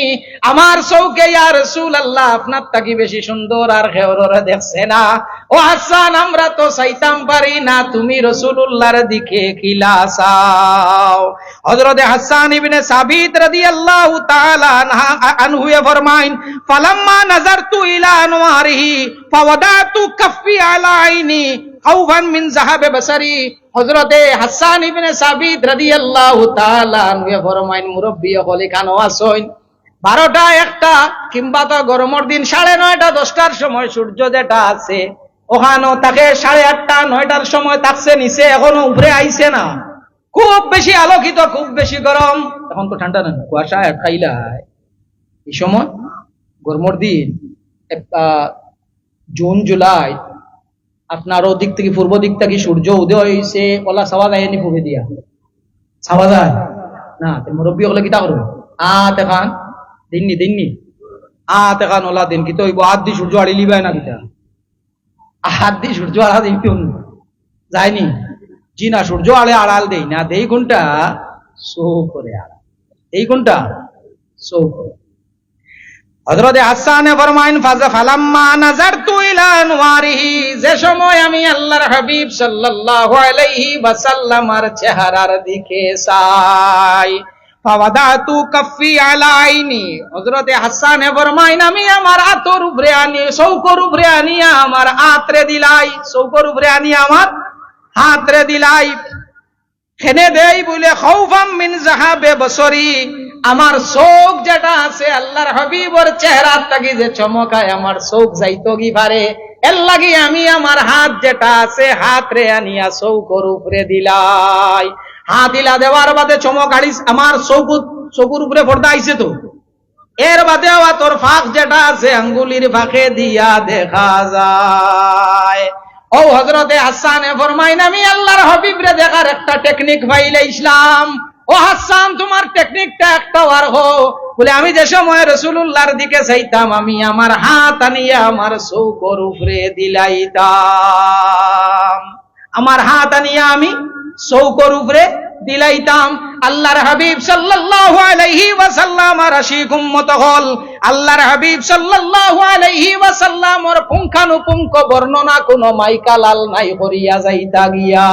আমার চৌকে ইয়া রাসূলুল্লাহ আপনার তাকি বেশি সুন্দর আর খেওরে দেখছে না। ও হাসান আমরা তো চাইতাম পারি না, তুমি রাসূলুল্লাহর দিকে কিলা চাও। হযরতে হাসান ইবনে সাবিত রাদিয়াল্লাহু তাআলা আনহু ফরমাইন, ফালাম্মা নাযারতু ইলা আনওয়ারিহি ফাওয়াদাতু কাফি আলা আইনি খাউফান মিন যাহাবে বাসারি। হযরতে হাসান ইবনে সাবিত রাদিয়াল্লাহু তাআলা আনহু ফরমাইন, মুরব্বি হলে কানো আসইন 12টা 1টা কিংবা তো গরমের দিন 9:30 10টার সময় সূর্য যেটা আছে ওখানে তাকে 8:30 9টার সময় থাকছে নিচে, এখনো উপরে আইছে না, খুব বেশি আলোকিত, খুব বেশি গরম। এখন তো ঠান্ডা না, কুয়াশা খাইলাই এই সময় গরমের দিন জুন জুলাই আপনার ওদিক থেকে পূর্ব দিক থেকে সূর্য উদয় হয়েছে, ওলা ছাওয়া যায় নি পূর্বে দিয়া ছাওয়া যায় না। মুরব্বী হলে কিতা করবে, এখান দিননি এখান ওলা দিন কি তো হইব, হাত দি সূর্য আড়ি লিবাই না, কিতা হাত দি সূর্য আড়া দিন যায়নি জি না, সূর্য আড়ে আড়াল দেই না, দেই কোনটা সো করে আড়াল, এই কোনটা সো করে। হযরতে হাসানে ফরমাইন, ফালাম্মা নাযারতু ইলা আনওয়ারিহি, যে সময় আমি আল্লাহর হাবিব সাল্লাল্লাহু আলাইহি ওয়াসাল্লামের চেহারার দিকে চাই, ফাওয়াদাতু কাফি আলা আইনি, হযরতে হাসানে ফরমাইন আমি আমার হাতের উপরে আনি, চৌকর উপরে আনিয়া আমার হাতরে দিলাই, চৌকর উপরে আনিয়া আমার হাতরে দিলাই, খেনে দেই বলে খাউফাম মিন যাহাবে বসরি, আমার চোখ যেটা আছে আল্লাহর হাবিবর চেহারার তাকি যে চমকায় আমার চোখ যাইতো কি পারে, এর লাগি আমি আমার হাত যেটা আছে হাত রে আনিয়া চৌকর উপরে দিলাই। হাত দিলা দেওয়ার বাদে চমক আড়িস আমার চৌকুর উপরে পর্দা আইছে, তো এর বাদে তোর ফাঁক যেটা আছে আঙ্গুলির ফাঁকে দিয়া দেখা যায়। ও হযরতে হাসানে ফরমাইন আমি আল্লাহর হাবিবরে দেখার একটা টেকনিক পাইলে ইসলাম। ও হাসান তোমার টেকনিকটা একটা আর হো বলে, আমি যে সময় রাসূলুল্লাহর দিকে চাইতাম আমি আমার হাত আনিয়া আমার চৌকর উপরে দিলাইতাম, আমার হাত আনিয়া আমি চৌকর উপরে দিলাইতাম। আল্লাহর হাবিব সাল্লাল্লাহু আলাইহি ওয়াসাল্লাম আর আশিক উম্মত হল আল্লাহর হাবিব সাল্লাল্লাহু আলাইহি ওয়াসাল্লাম ওর পুঙ্খানুপুঙ্খ বর্ণনা কোন মাইকালাল নাই করিয়া যাইতা গিয়া।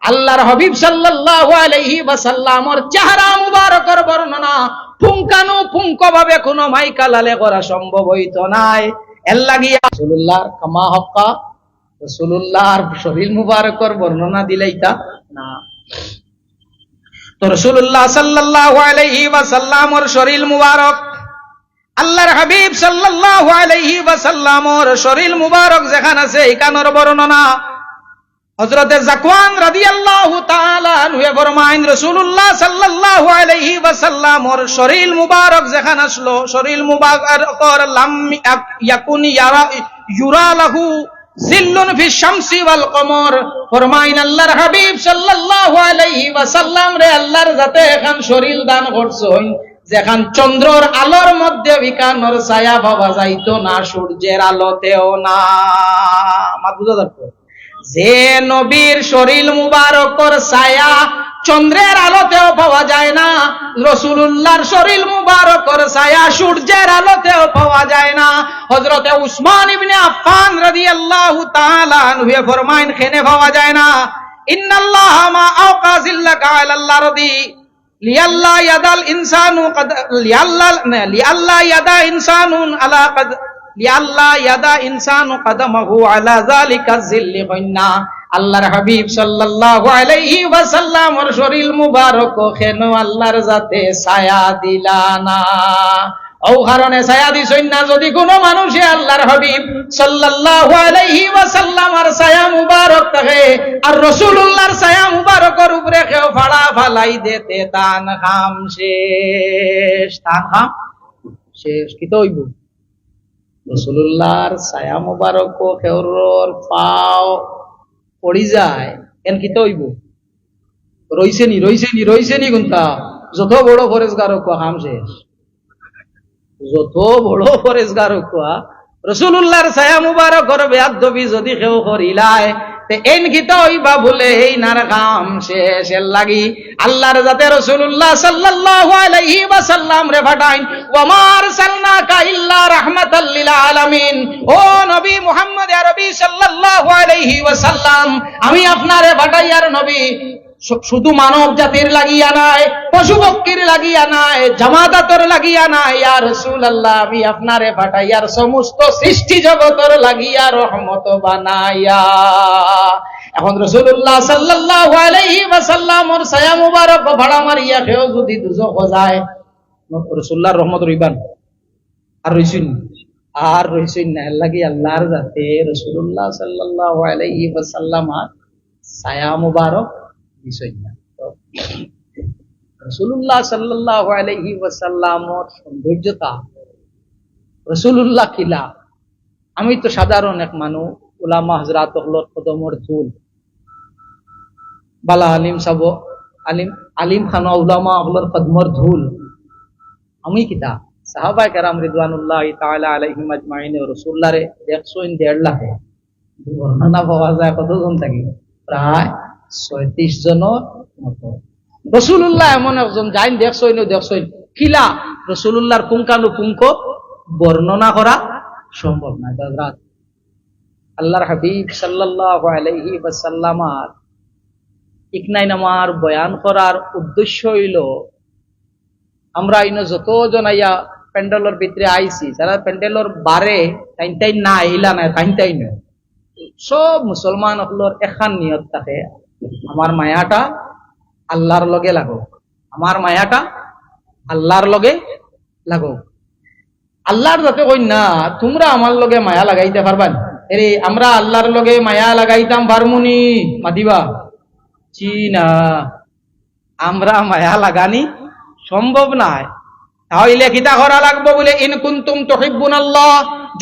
আল্লাহর হাবিব সাল্লাল্লাহু আলাইহি ওয়াসাল্লাম ওর চেহারা মুবারকের বর্ণনা পুঙ্খানুপুঙ্খ ভাবে কোন মাইকালালে করা সম্ভব হইতো নাই। এর লাগিয়া রাসূলুল্লাহর কামা হক্কা রাসূলুল্লাহর শরীর মুবারকর বর্ণনা দিলাইতা না। তো রাসূলুল্লাহ সাল্লাল্লাহু আলাইহি ওয়াসাল্লামর শরীর মুবারক, আল্লাহর হাবিব সাল্লাল্লাহু আলাইহি ওয়াসাল্লামর শরীর মুবারক যেখানে আছে এখানের বর্ণনা হযরতে যাকওয়ান রাদিয়াল্লাহু তাআলা আনহু ফরমায়েন রাসূলুল্লাহ সাল্লাল্লাহু আলাইহি ওয়াসাল্লামর শরীর মুবারক যেখানে আসলো, শরীর মুবারকর লাম ইয়াকুন ইউরা লাহু জিল্লুন ফি শামসি ওয়াল কমর। ফরমায়েন আল্লাহর হাবিব সাল্লাল্লাহু আলাইহি ওয়াসাল্লাম রে আল্লাহর জাতে এখন শরীর দান করছেন যেখান চন্দ্রর আলোর মধ্যে বিকানোর ছায়া পাওয়া যাইতো না, সূর্যের আলোতেও না। আমার বুঝা যাচ্ছে যে নবীর শরীর মুবারকর ছায়া চন্দ্রের আলোতেও পাওয়া যায় না, রাসূলুল্লাহর শরীর মুবারকর ছায়া সূর্যের আলোতেও পাওয়া যায় না। হযরতে উসমান ইবনে আফফান রাদিয়াল্লাহু তাআলা আনহু ফরমায়েন খেনে পাওয়া যায় না, ইন্নাল্লাহা মা আওকা জিল্লাকা আলাল আরদি লিয়াল্লা ইয়াদাল ইনসানু কদ লিয়াল্লা ইয়াদা ইনসানুন আলা কদ লিয়াল্লা ইয়াদা ইনসানু কদমাহু আলা যালিকা জিল্লি কন্না। আল্লাহর হাবিব সাল্লাল্লাহু আলাইহি ওয়াসাল্লামর শরীর মুবারক কেন আল্লাহর জাতে ছায়া দিলা না? ও কারণে ছায়া দিছই না যদি কোনো মানুষে আল্লাহর হাবিব সাল্লাল্লাহু আলাইহি ওয়াসাল্লামর ছায়া মুবারক থাকে আর রাসূলুল্লাহর ছায়া মুবারকের উপরে কেউ ফাড়া ফালাই দিতে তান খাম শেষ, তান খাম শেষ। কি তো হইব? রাসূলুল্লাহর ছায়া মুবারক কেউর পাও পড়ি যায় এন কি তো হইব? রইছেনি গুনতা যত বড় ফরেজগার হোক খাম শেষ, যত বড় ফরেজগার হোক রাসূলুল্লাহর ছায়া মুবারকর বেয়াদবি যদি কেউ করিলায় তে এন কি তো হইবা বলে এই নার কাম শেষ। এর লাগি আল্লাহর জাতে রাসূলুল্লাহ সাল্লাল্লাহু আলাইহি ওয়াসাল্লাম রে ফাটাইন ওয়া মা আরসালনাকা ইল্লা রাহমাতাল লিল আলামিন। ও নবী মুহাম্মদ আরবি সাল্লাল্লাহু আলাইহি ওয়াসাল্লাম, আমি আপনারে ফাটাইয়ার নবী শুধু মানব জাতির লাগিয়া নাই, পশু পক্ষীর লাগিয়া নাই, জামাতাতর লাগিয়া নাই, ইয়া রাসূলুল্লাহ আমি আপনারে পাঠাইয়ার সমস্ত সৃষ্টি জগতের লাগিয়া রহমত বানাইয়া। এখন রাসূলুল্লাহ সাল্লাল্লাহু আলাইহি ওয়াসাল্লামর ছায়া মুবারক ভাড়া মারিয়া কেউ যদি দুজখ যায় রাসূলুল্লাহর রহমত রইবান আর রইছেন না। এর লাগি আল্লাহর জাতে রাসূলুল্লাহ সাল্লাল্লাহু আলাইহি ওয়াসাল্লাম ছায়া মুবারক রাসূলুল্লাহ সাল্লাল্লাহু আলাইহি ওয়াসাল্লামর সৌন্দর্যতা, রাসূলুল্লাহ কিলা। আমি তো সাধারণ এক মানুষ, উলামা হযরত হলর কদমর ধুল, বালা আলিম সাব আলিম খানা উলামা হলর কদমর ধুল। আমি কিতা সাহাবায়ে কেরাম রিদওয়ানুল্লাহি তাআলা আলাইহিম আজমাইন রাসূলুল্লাহ রে 150 লাখে বর্ণনা পাওয়া যায়। কতজন থাকি? প্রায় 36 জনের মতো। রাসূলুল্লাহ এমন একজন যাইন দেখছই কিলা রাসূলুল্লাহর পুঙ্খানুপুঙ্খ বর্ণনা করা সম্ভব না। হযরত আল্লাহর হাবিব সাল্লাল্লাহু আলাইহি ওয়াসাল্লামার ইকনাই নামার বয়ান করার উদ্দেশ্য হইল আমরা ইনো যতজন আইয়া প্যান্ডেলের ভিতরে আইছি, যারা প্যান্ডেলের বারে তাই না আইলা না তাই না, সব মুসলমান হলোর এখান নিয়ত থাকে আমার মায়াটা আল্লাহর লগে লাগো, আমার মায়াটা আল্লাহর লগে লাগো। আল্লাহর যাতে কই না তোমরা আমার লগে মায়া লাগাইতে পারবানি, এরে আমরা আল্লাহর লগে মায়া লাগাইতাম পারমুনি মাদিবা চিনা, আমরা মায়া লাগানি সম্ভব নাই। তাহলে কিতা করা লাগবো বলে ইন কুনতুম তুহিব্বুনাল্লাহ,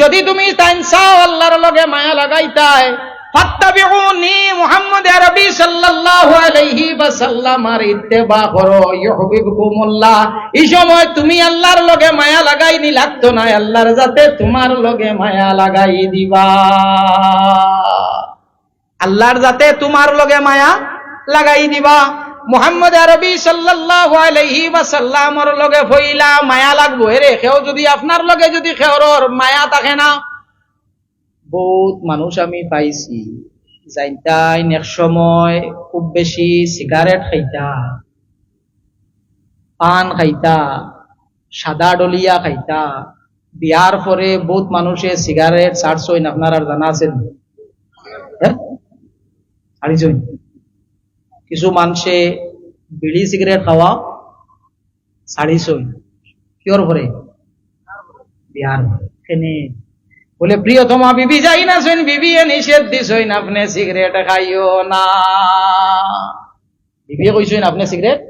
যদি তুমি চাও আল্লাহর লগে মায়া লাগাইতাই ফাত্তাবিউনি মুহাম্মদ আরবি সাল্লাল্লাহু আলাইহি ওয়াসাল্লাম আর ইত্তেবা করো ইউহিব্বুকুমুল্লাহ। এই সময় তুমি আল্লাহর লগে মায়া লাগাইনি লাগতো না, আল্লাহর যাতে তোমার লগে মায়া লাগাই দিবা, আল্লাহর যাতে তোমার লগে মায়া লাগাই দিবা। মুহাম্মদ আরবি সাল্লাল্লাহু আলাইহি ওয়াসাল্লামর লগে ফইলা মায়া লাগবো, এরে কেউ যদি আপনার লগে যদি কেউর মায়া থাকে না। বহুত মানুষ আমি পাইছি যাইতাই এক সময় খুব বেশি সিগারেট খাইতা, পান খাইতা, সাদা ডলিয়া খাইতা, বিয়ার পরে বহুত মানুষে সিগারেট ছাড়ছইন, আপনার আর জানা আছেন? হ্যাঁ, ছাড়িছইন। কিছু মানুষে বিড়ি সিগারেট খাওয়া ছাড়িছইন। কিয়র পরে? বিয়ার এনে বলে প্রিয়তমা বিবি যাই না শুন, বিবি এ নিষেধ দিছইন আপনি সিগারেট খাইও না। বিবি কইছেন আপনি সিগারেট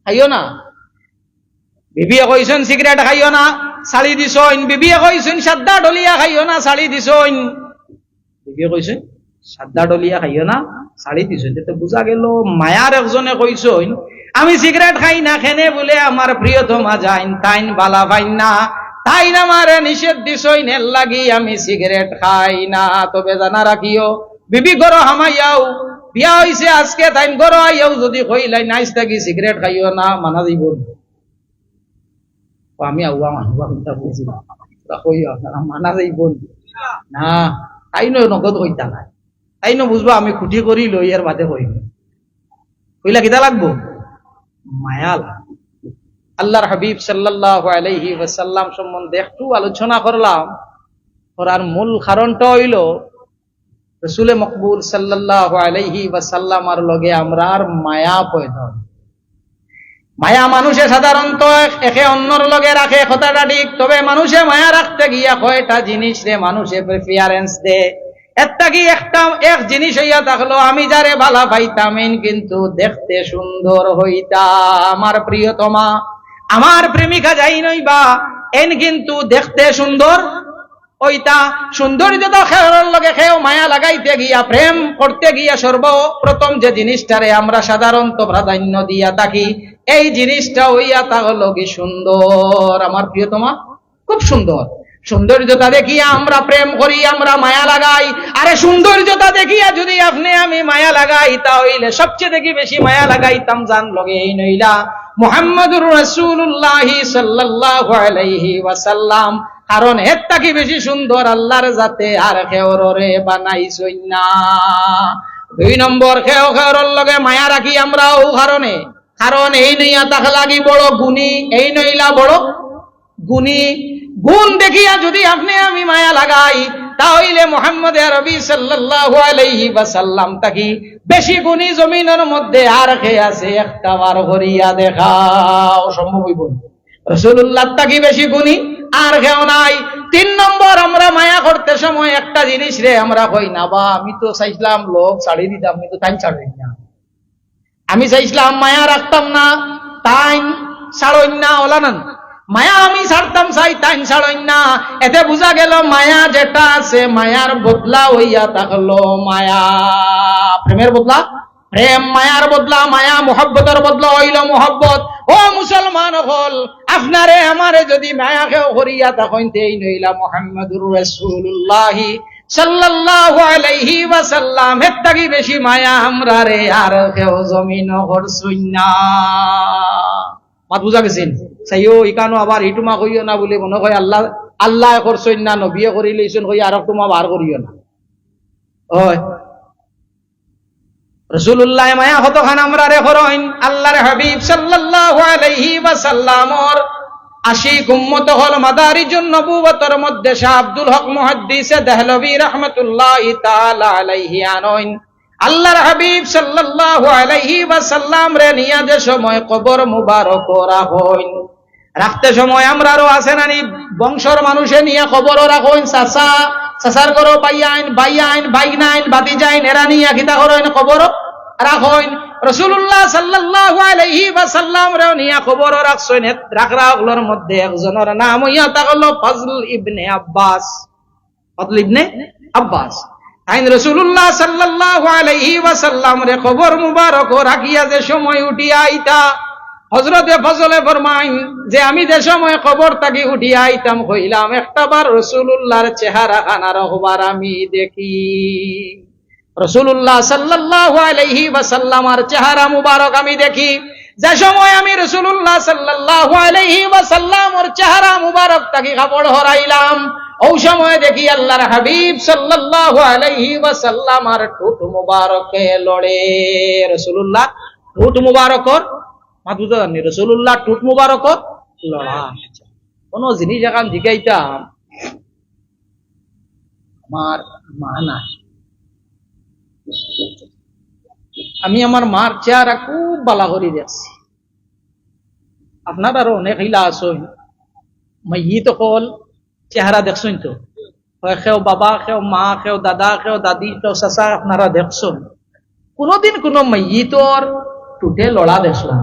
খাইও না, বিবি কইছেন সিগারেট খাইও না, ছাড়ি দিছইন। বিবি কইছেন সাদ্দা ডলিয়া খাইও না, ছাড়ি দিছইন। বিবি কইছেন সাদ্দা ডলিয়া খাইও না, ছাড়ি দিছইন। তো বুঝা গেল মায়ার একজনে কইছইন আমি সিগারেট খাই না, খেনে বলে আমার প্রিয়তমা যাইন তাইন বালা পাইন না, তাই না মারে নিষেধ দিছইন, এর লাগি আমি সিগারেট খাই না। তবে জানা রাখিও বিবি গরো হামাইয়াও বিয়া হইছে আজকে, তাইন গরো আইয়াও যদি কইলাই নাইস থাকি সিগারেট খাইও না, মানা দিব। আমি আউয়া মানুষ বুঝলাম আপনারা মানা যাইব না, তাই নগদ কইতা নাই, তাই বুঝবা আমি খুঁটি করি লই এর বাদে কইব, কইলা কিতা লাগবো? মায়া লাগবে। আল্লাহর হাবিব সাল্লাল্লাহু আলাইহি ওয়াসাল্লাম সম্বন্ধে একটু আলোচনা করলাম, করার মূল কারণটা হইল রাসূলে মকবুল সাল্লাল্লাহু আলাইহি ওয়াসাল্লাম আর লগে আমরার মায়া পয়দা। মায়া মানুষে সাধারণত একে অন্যর লগে রাখে, কথাটা ঠিক, তবে মানুষে মায়া রাখতে গিয়া কয়টা জিনিস রে মানুষে প্রেফারেন্স দে। একটা কি এক জিনিস হইয়া থাকলো আমি যারে ভালা পাইতাম কিন্তু দেখতে সুন্দর হইতা, আমার প্রিয়তমা আমার প্রেমিকা যাই নইবা এন কিন্তু দেখতে সুন্দর ওইটা সৌন্দর্যতা খেয়ার লগে খেয়েও মায়া লাগাইতে গিয়া প্রেম করতে গিয়া সর্বপ্রথম যে জিনিসটারে আমরা সাধারণত প্রাধান্য দিয়া থাকি, এই জিনিসটা হইয়া তা হলো কি সুন্দর। আমার প্রিয়তমা খুব সুন্দর, সৌন্দর্যতা দেখিয়া আমরা প্রেম করি, আমরা মায়া লাগাই। আরে সৌন্দর্যতা দেখিয়া যদি আপনি আমি মায়া লাগাই, তাহলে সবচেয়ে দেখি বেশি মায়া লাগাইতাম জান লগে এই নইলা মুহাম্মদুর রাসূলুল্লাহ সাল্লাল্লাহু আলাইহি ওয়াসাল্লাম, কারণ এর থেকে বেশি সুন্দর আল্লাহর জাতে আর কেউরে বানাইছই না। দুই নম্বর কেউর লগে মায়া রাখি আমরা ও কারণে, কারণ এই নইয়া তাকে লাগি বড় গুণী, এই নইলা বড় গুণী। গুণ দেখিয়া যদি আপনি আমি মায়া লাগাই, তাহলে মুহাম্মদ আরবি সাল্লাল্লাহু আলাইহি ওয়াসাল্লাম তাকি বেশি গুণী জমিনের মধ্যে আর কে আছে একটা বার করিয়া দেখাও, সম্ভব হইব? রাসূলুল্লাহ তাকি বেশি গুণী আর কেউ নাই। তিন নম্বর আমরা মায়া করতে সময় একটা জিনিস রে আমরা কই না, বা আমি তো চাইছিলাম লোক ছাড়ি দিতাম কিন্তু তাই ছাড়ি না, আমি চাইছিলাম মায়া রাখতাম না তাই ছাড়ই না, ওলা না মায়া আমি ছাড়তাম চাই তাই ছাড়ই না। এতে বোঝা গেল মায়া যেটা আছে মায়ার বদলা হইয়া থাকলো মায়া, প্রেমের বদলা প্রেম, মায়ার বদলা মায়া, মোহব্বতের বদলা হইল মোহব্বত। ও মুসলমান হল আপনারে আমারে যদি মায়া কেউ করিয়া তখন এই নইলা মুহাম্মদুর রাসূলুল্লাহ সাল্লাল্লাহু আলাইহি ওয়াসাল্লাম এর থেকে বেশি মায়া আমরা রে আর কেউ জমিন করছই না। মাত বুঝা গেছেন? চাইও ইকানো আবার ইটুমা কইও না বলে মনে হয় আল্লাহ আল্লাহ করছই না, নবিয়ে করি লইছেন কই আর তোমা বার করিও না। হয় রাসূলুল্লাহ মায়া কতখান আমরা রে করইন, আল্লাহর হাবিব সাল্লাল্লাহু আলাইহি ওয়াসাল্লামর আশিক উম্মত হল মাদারিজুন নবুওয়াতের মধ্যে শাহ আব্দুল হক মুহাদ্দিসে দেহলভী রাহমাতুল্লাহি তাআলা আলাইহি আনইন আল্লাহর হাবিব সাল্লাল্লাহু আলাইহি ওয়াসাল্লাম রে নিয়া যে সময় কবর মুবারক রাখইন, রাখতে সময় আমরারও আছে নানি বংশর মানুষে নিয়া কবর রাখইন, চাচা চাচার ঘরও বাইয়াইন বাইয়াইন বাইনাইন বাতিজাইন এরা নিয়া কিতা করেন কবর রাখইন। রাসূলুল্লাহ সাল্লাল্লাহু আলাইহি ওয়াসাল্লাম রে নিয়া কবর রাখছেন। রাখরাগুলোর মধ্যে একজনের নাম হইয়া থাকলো ফজল ইবনে আব্বাস, ফজল ইবনে আব্বাস। আইন রাসূলুল্লাহ সাল্লাল্লাহু আলাইহি ওয়াসাল্লাম রে কবর মুবারক রাখিয়া যে সময় উঠিয়া আইতা, হযরতে ফজলে ফরমাইন যে আমি যে সময় কবর থেকে উঠিয়া আইতাম কইলাম একটাবার রাসূলুল্লাহর চেহারা খানার হবার আমি দেখি। রাসূলুল্লাহ সাল্লাল্লাহু আলাইহি ওয়াসাল্লামের চেহারা মুবারক আমি দেখি। যে সময় আমি রাসূলুল্লাহ সাল্লাল্লাহু আলাইহি ওয়াসাল্লামের চেহারা মুবারক থেকে কাপড় হরাইলাম, ওই সময় দেখি আল্লাহর হাবিব সাল্লাল্লাহু আলাইহি ওয়াসাল্লামের ঠোঁট মুবারকে লড়ে। রাসূলুল্লাহ ঠোঁট মুবারকর মাতুদানি রাসূলুল্লাহ ঠোঁট মুবারক লড়া। কোন জিনিস এখন জিগাইতাম, আমার মা নাই, আমি আমার মার চেহারা খুব বালা করে দেখছি। আপনার আরো অনেক হিলা আসুন, মাইয়িত কল চেহারা দেখছেন তো, কেউ বাবা, কেউ মা, কেউ দাদা, কেউ দাদি, কেউ চাচা, আপনারা দেখছেন। কোনদিন কোন মাইয়িতর টুটে লড়া দেখলাম?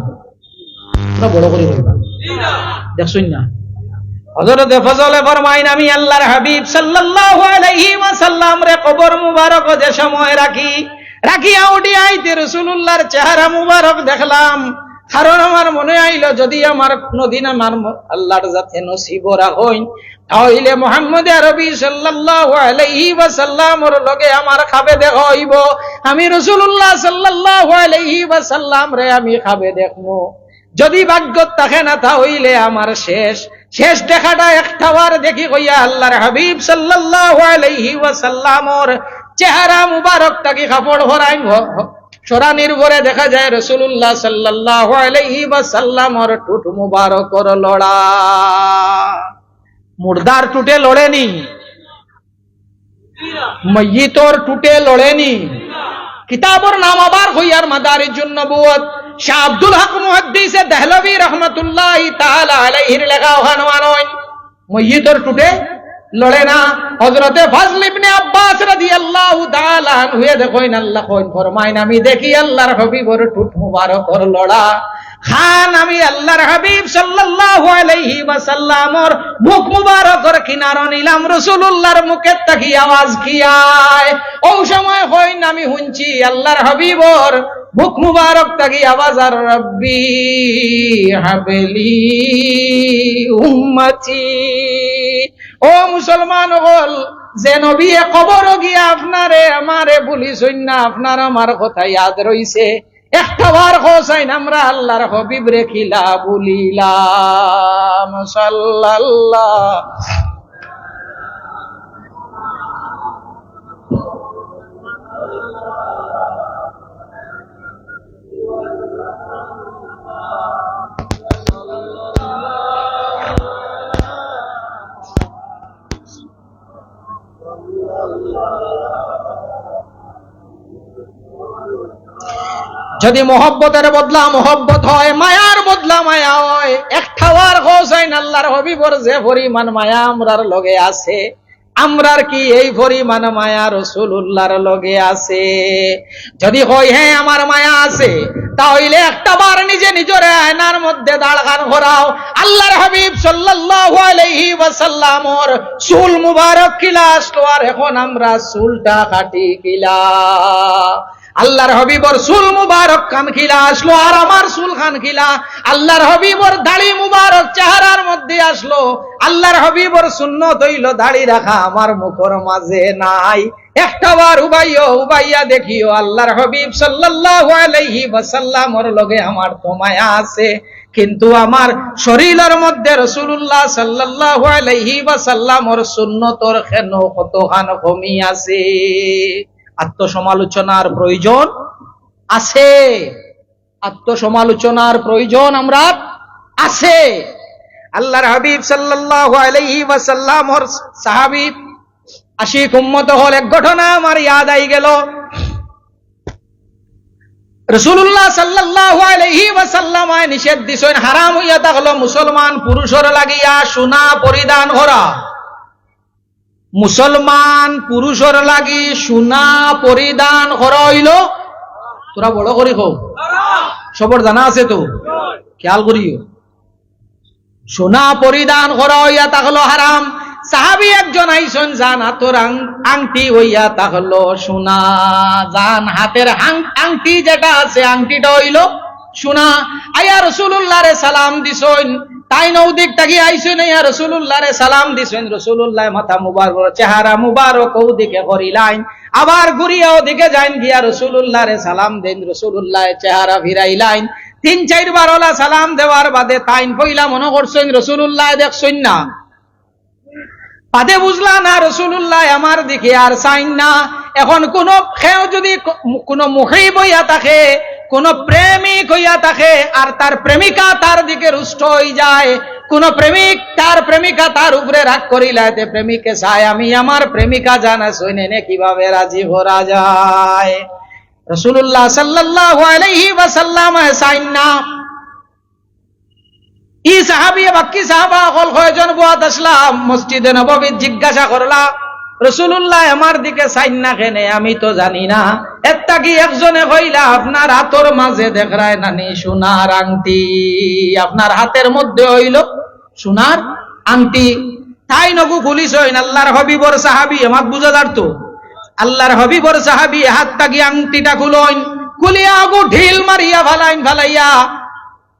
বড় করে দেখছেন না? হযরত ফজলে ফরমাইন, আমি আল্লাহর হাবিব সাল্লাল্লাহু আলাইহি ওয়াসাল্লাম রে কবর মুবারক যে সময় রাখিয়া উঠি আইতে রাসূলুল্লাহর চেহারা মুবারক দেখলাম। কারণ আমার মনে আইল, যদি আমার কোনদিন আমার আল্লাহর যাতে নসিব রাখেন, তাহলে মুহাম্মদ আরবি সাল্লাল্লাহু আলাইহি ওয়াসাল্লামর লগে আমার খাবে দেখা হইব। আমি রাসূলুল্লাহ সাল্লাল্লাহু আলাইহি ওয়াসাল্লাম রে আমি খাবে দেখবো। যদি ভাগ্য থাকে না, তাহলে আমার শেষ দেখাটা একটাবার দেখি কইয়া আল্লাহর হাবিব সাল্লাল্লাহু আলাইহি ওয়াসাল্লামর চেহারা মুবারকটাকে কাপড় ভরাইন সরানির ভরে দেখা যায় রাসূলুল্লাহ সাল্লাল্লাহু আলাইহি ওয়াসাল্লামর টুট মুবারকর লড়া। মুর্দার টুটে লড়েনি, মাইয়িতর টুটে লড়েনি। কিতাবর নাম আবার হইয়ার মাদারিজুন নবুয়ত, শাহ আব্দুল হক মুহাদ্দিসে দেহলভী রহমাতুল্লাহি তাআলা আলাইহির লেখা ওহান মাইয়িতর টুটে লড়ে না। হযরতে ফাজল ইবনে আব্বাস রাদিয়াল্লাহু তাআলা আনহু দেখেন আল্লাহ কইন ফরমাইন, আমি দেখি আল্লাহর হাবিবর টুট মুবারকর লড়া। খান আমি আল্লাহর হাবিব সাল্লাল্লাহু আলাইহি ওয়াসাল্লামর মুখ মুবারকর কিনারা নিলাম, রাসূলুল্লাহর মুখে তাকি আওয়াজ কি আয়। ওই সময় হইন আমি শুনছি আল্লাহর হাবিবর মুখ মুবারক তাকি আওয়াজ, আর রব্বি হাবলি উম্মতি। ও মুসলমান হল, যে নবী কবর গিয়া আপনারে আমারে বলিছেন না, আপনার আমার কথা ইয়াদ রইছে। একটাবার হোসাইন আমরা আল্লাহর হাবিব রেখিলা বলিলাম সাল্লাল্লাহ। যদি মহব্বতের বদলা মহব্বত হয়, মায়ার বদলা মায়া হয়, একটাবার হোসাইন আল্লাহর হাবিবর যে পরিমাণ মায়া আমরার লগে আছে, আমরার কি এই পরিমাণ মায়া রাসূলুল্লাহর লগে আছে? যদি হয় হ্যাঁ আমার মায়া আছে, তাহলে একটাবার নিজে নিজের আয়নার মধ্যে দাঁড়ান করাও। আল্লাহর হাবিব সাল্লাল্লাহু আলাইহি ওয়াসাল্লামর চুল মুবারক কিলা আসলো, আর এখন আমরা চুলটা কাটি কিলা। আল্লাহর হাবিবর চুল মুবারক খান খিলা আসলো, আর আমার চুল খান খিলা। আল্লাহর হাবিবর দাড়ি মুবারক চেহারার মধ্যে আসলো, আল্লাহর হাবিবর সুন্নত হইল দাড়ি রাখা, আমার মুখের মাঝে নাই। একটাবার উবাইয়া দেখিও আল্লাহর হাবিব সাল্লাল্লাহু আলাইহি ওয়াসাল্লামর লগে আমার তো মায়া আছে, কিন্তু আমার শরীরের মধ্যে রাসূলুল্লাহ সাল্লাল্লাহু আলাইহি ওয়াসাল্লামর সুন্নতর কেন কতখান কমি আছে। আত্মসমালোচনার প্রয়োজন আছে, আত্মসমালোচনার প্রয়োজন আমরা আছে। আল্লাহর হাবিব সাল্লাল্লাহু আলাইহি ওয়াসাল্লামর সাহাবী আশিক উম্মত হল এক ঘটনা আমার ইয়াদ আই গেল। রাসূলুল্লাহ সাল্লাল্লাহু আলাইহি ওয়াসাল্লাম নিষেধ দিছেন, হারাম হইয়া থাকলো মুসলমান পুরুষের লাগিয়া সোনা পরিধান করা। মুসলমান পুরুষের লাগি সোনা পরিধান করা হইল, তোরা বড় করি হোক সবর জানা আছে তো, খেয়াল করিও। সোনা পরিধান করা হইয়া থাকলো হারাম। সাহাবী একজন আইসন, জান হাতের আংটি হইয়া থাকলো সোনা, জান হাতের আংটি যেটা আছে আংটিটা হইল সোনা। আয়া রাসূলুল্লাহ রে সালাম দিছেন, তাই নৌদিক তাকি আইসেন, ইয়া রাসূলুল্লাহ রে সালাম দিছেন। রাসূলুল্লাহ মাথা মুবারক চেহারা মুবারক ওদিকে করিলাইন, আবার ঘুরিয়া ওদিকে যাইন, গিয়া রাসূলুল্লাহ রে সালাম দেন। রাসূলুল্লাহ চেহারা ফিরাইলাইন। ৩-৪ বার ওলা সালাম দেওয়ার বাদে তাইন পইলা মনে করছেন রাসূলুল্লাহ দেখছেন না, বাদে বুঝলা না রাসূলুল্লাহ আমার দিকে আর চাইন না। এখন কোন খেও যদি কোন মুখিব হইয়া থাকে, কোন প্রেমিক হইয়া থাকে, আর তার প্রেমিকা তার দিকে রুষ্ট হয়ে যায়, কোন প্রেমিক তার প্রেমিকা তার উপরে রাগ করিলাতে প্রেমিককে চায় আমি আমার প্রেমিকা জানা শুনে কিভাবে রাজি করা যায়। রাসূলুল্লাহ সাল্লাল্লাহু আলাইহি ওয়াসাল্লাম চাইন না। ই সাহাবী বাকি সাহাবা হল কয়জন বুয়াত আসলাম মসজিদে নববী জিজ্ঞাসা করলা রাসূলুল্লাহ আমার দিকে চাইন না কেন, আমি তো জানি না। একটা কি একজনে কইলা আপনার হাতের মাঝে দেখায় নানি সোনার আংটি, আপনার হাতের মধ্যে হইল সোনার আংটি। তাই নগু পুলিশ হইন আল্লাহর হবিবর সাহাবী, আমাক বুঝা দাঁড়তো আল্লাহর হবিবর সাহাবী হাতটা গিয়ে আংটিটা খুলইন, খুলিয়া আগু ঢিল মারিয়া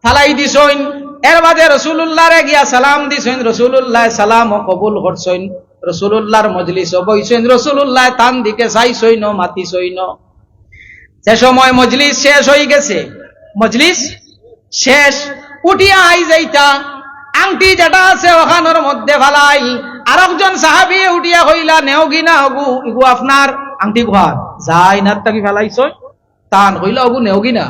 ফালাই দিছইন। এর বাদে রাসূলুল্লাহরে গিয়া সালাম দিছইন, রাসূলুল্লাহ সালাম ও কবুল করছইন। রাসূলুল্লাহর মজলিস বইছইন, রাসূলুল্লাহ তান দিকে চাইছইন মাতিছইন। সে সময় মজলিস শেষ হয়ে গেছে, মজলিস শেষ, উঠিয়া আই যাইতা আংটি যেটা আছে ওখানোর মধ্যে ফালাই। আরেকজন সাহাবী উঠিয়া কইলা নেওগি না হগু ইগু আপনার আংটি ঘর যাই না তাকি ফেলাইছই, তান কইলা হগু নেওগি না,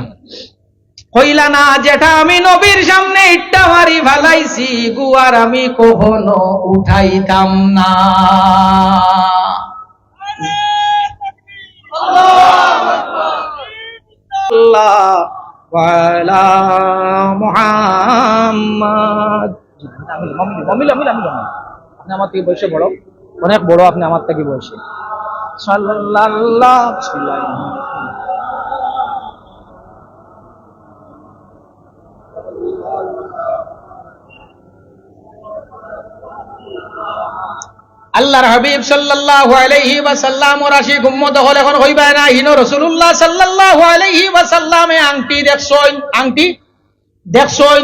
কইলা না যেটা আমি নবীর সামনে ইট্টা মারি ফেলাইছি ইগু আর আমি কখনো উঠাইতাম না। আল্লাহ ওয়ালা মুহাম্মদ। আপনি আমার থেকে বয়সে বড়, অনেক বড়, আপনি আমার থেকে বয়সে। সাল্লাল্লাহু আল্লাহর হাবিব সাল্লাল্লাহু আলাইহি ওয়াসাল্লাম ওর আশিক উম্মত হল এখন হইবা না হিনো রাসূলুল্লাহ সাল্লাল্লাহু আলাইহি ওয়াসাল্লামে আংটি দেখছইন, আংটি দেখছইন,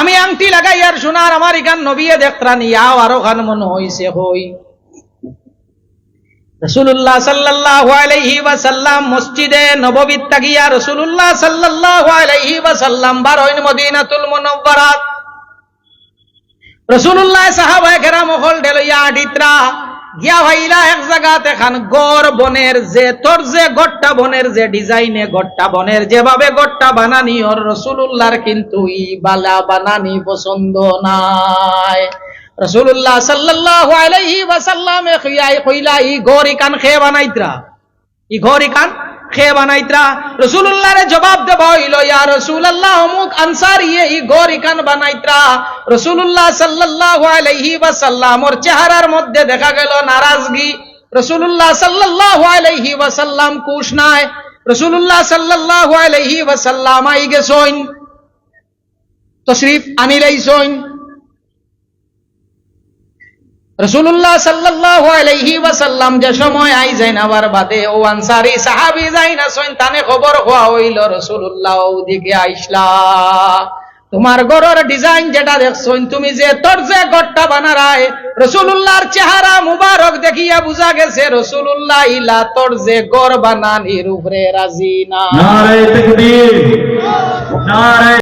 আমি আংটি লাগাই আর সোনার আমার ইকান নবিয়ে দেখত্রানি আও আরো খান মন হইছে হই। রাসূলুল্লাহ সাল্লাল্লাহু আলাইহি ওয়াসাল্লাম মসজিদে নববীত তাকিয়া রাসূলুল্লাহ সাল্লাল্লাহু আলাইহি ওয়াসাল্লাম বারইন মদিনাতুল মুনাওয়ারাত। রাসূলুল্লাহ সাহাবায়ে কেরাম হল ঢেলইয়া আডিত্রা গিয়া ভাইলা এক জায়গাতে খান গড় বনের যে তোর যে গড়টা বনের যে ডিজাইনে গড়টা বনের যেভাবে গড়টা বানানি ওর রাসূলুল্লাহর কিন্তু ই বালা বানানি পছন্দ নাই। রাসূলুল্লাহ সাল্লাল্লাহু আলাইহি ওয়াসাল্লাম কইলা ই গড় ইকান খেয়ে বানাইত্রা, ই গড় ইকান খেয়ে বানাইত্রা। রাসূলুল্লাহরে জবাব দেব হইল ইয়া রাসূলুল্লাহ অমুক আনসারী ই গড় ইকান বানাইত্রা। রাসূলুল্লাহ সাল্লাল্লাহু আলাইহি ওয়াসাল্লাম ওর চেহারার মধ্যে দেখা গেল নারাজগি। রাসূলুল্লাহ সাল্লাল্লাহু আলাইহি ওয়াসাল্লাম কুশ নাই। রাসূলুল্লাহ সাল্লাল্লাহু আলাইহি ওয়াসাল্লাম আই গেছইন, তশরিফ আনিলাইছইন। রাসূলুল্লাহ সাল্লাল্লাহু আলাইহি ওয়াসাল্লাম যে সময় আই যাইন আবার বাদে ও আনসারী সাহাবী যাইন আসইন, তানে খবর হওয়া হইল রাসূলুল্লাহ ওদিকে আইসলা, তোমার গড়ের ডিজাইন যেটা দেখছইন তুমি যে তোর যে গড়টা বানারায় রাসূলুল্লাহর চেহারা মুবারক দেখিয়া বুঝা গেছে রাসূলুল্লাহ ইলা তোর যে গড় বানানির উপরে রাজি না। নারে তাকবীর, নারে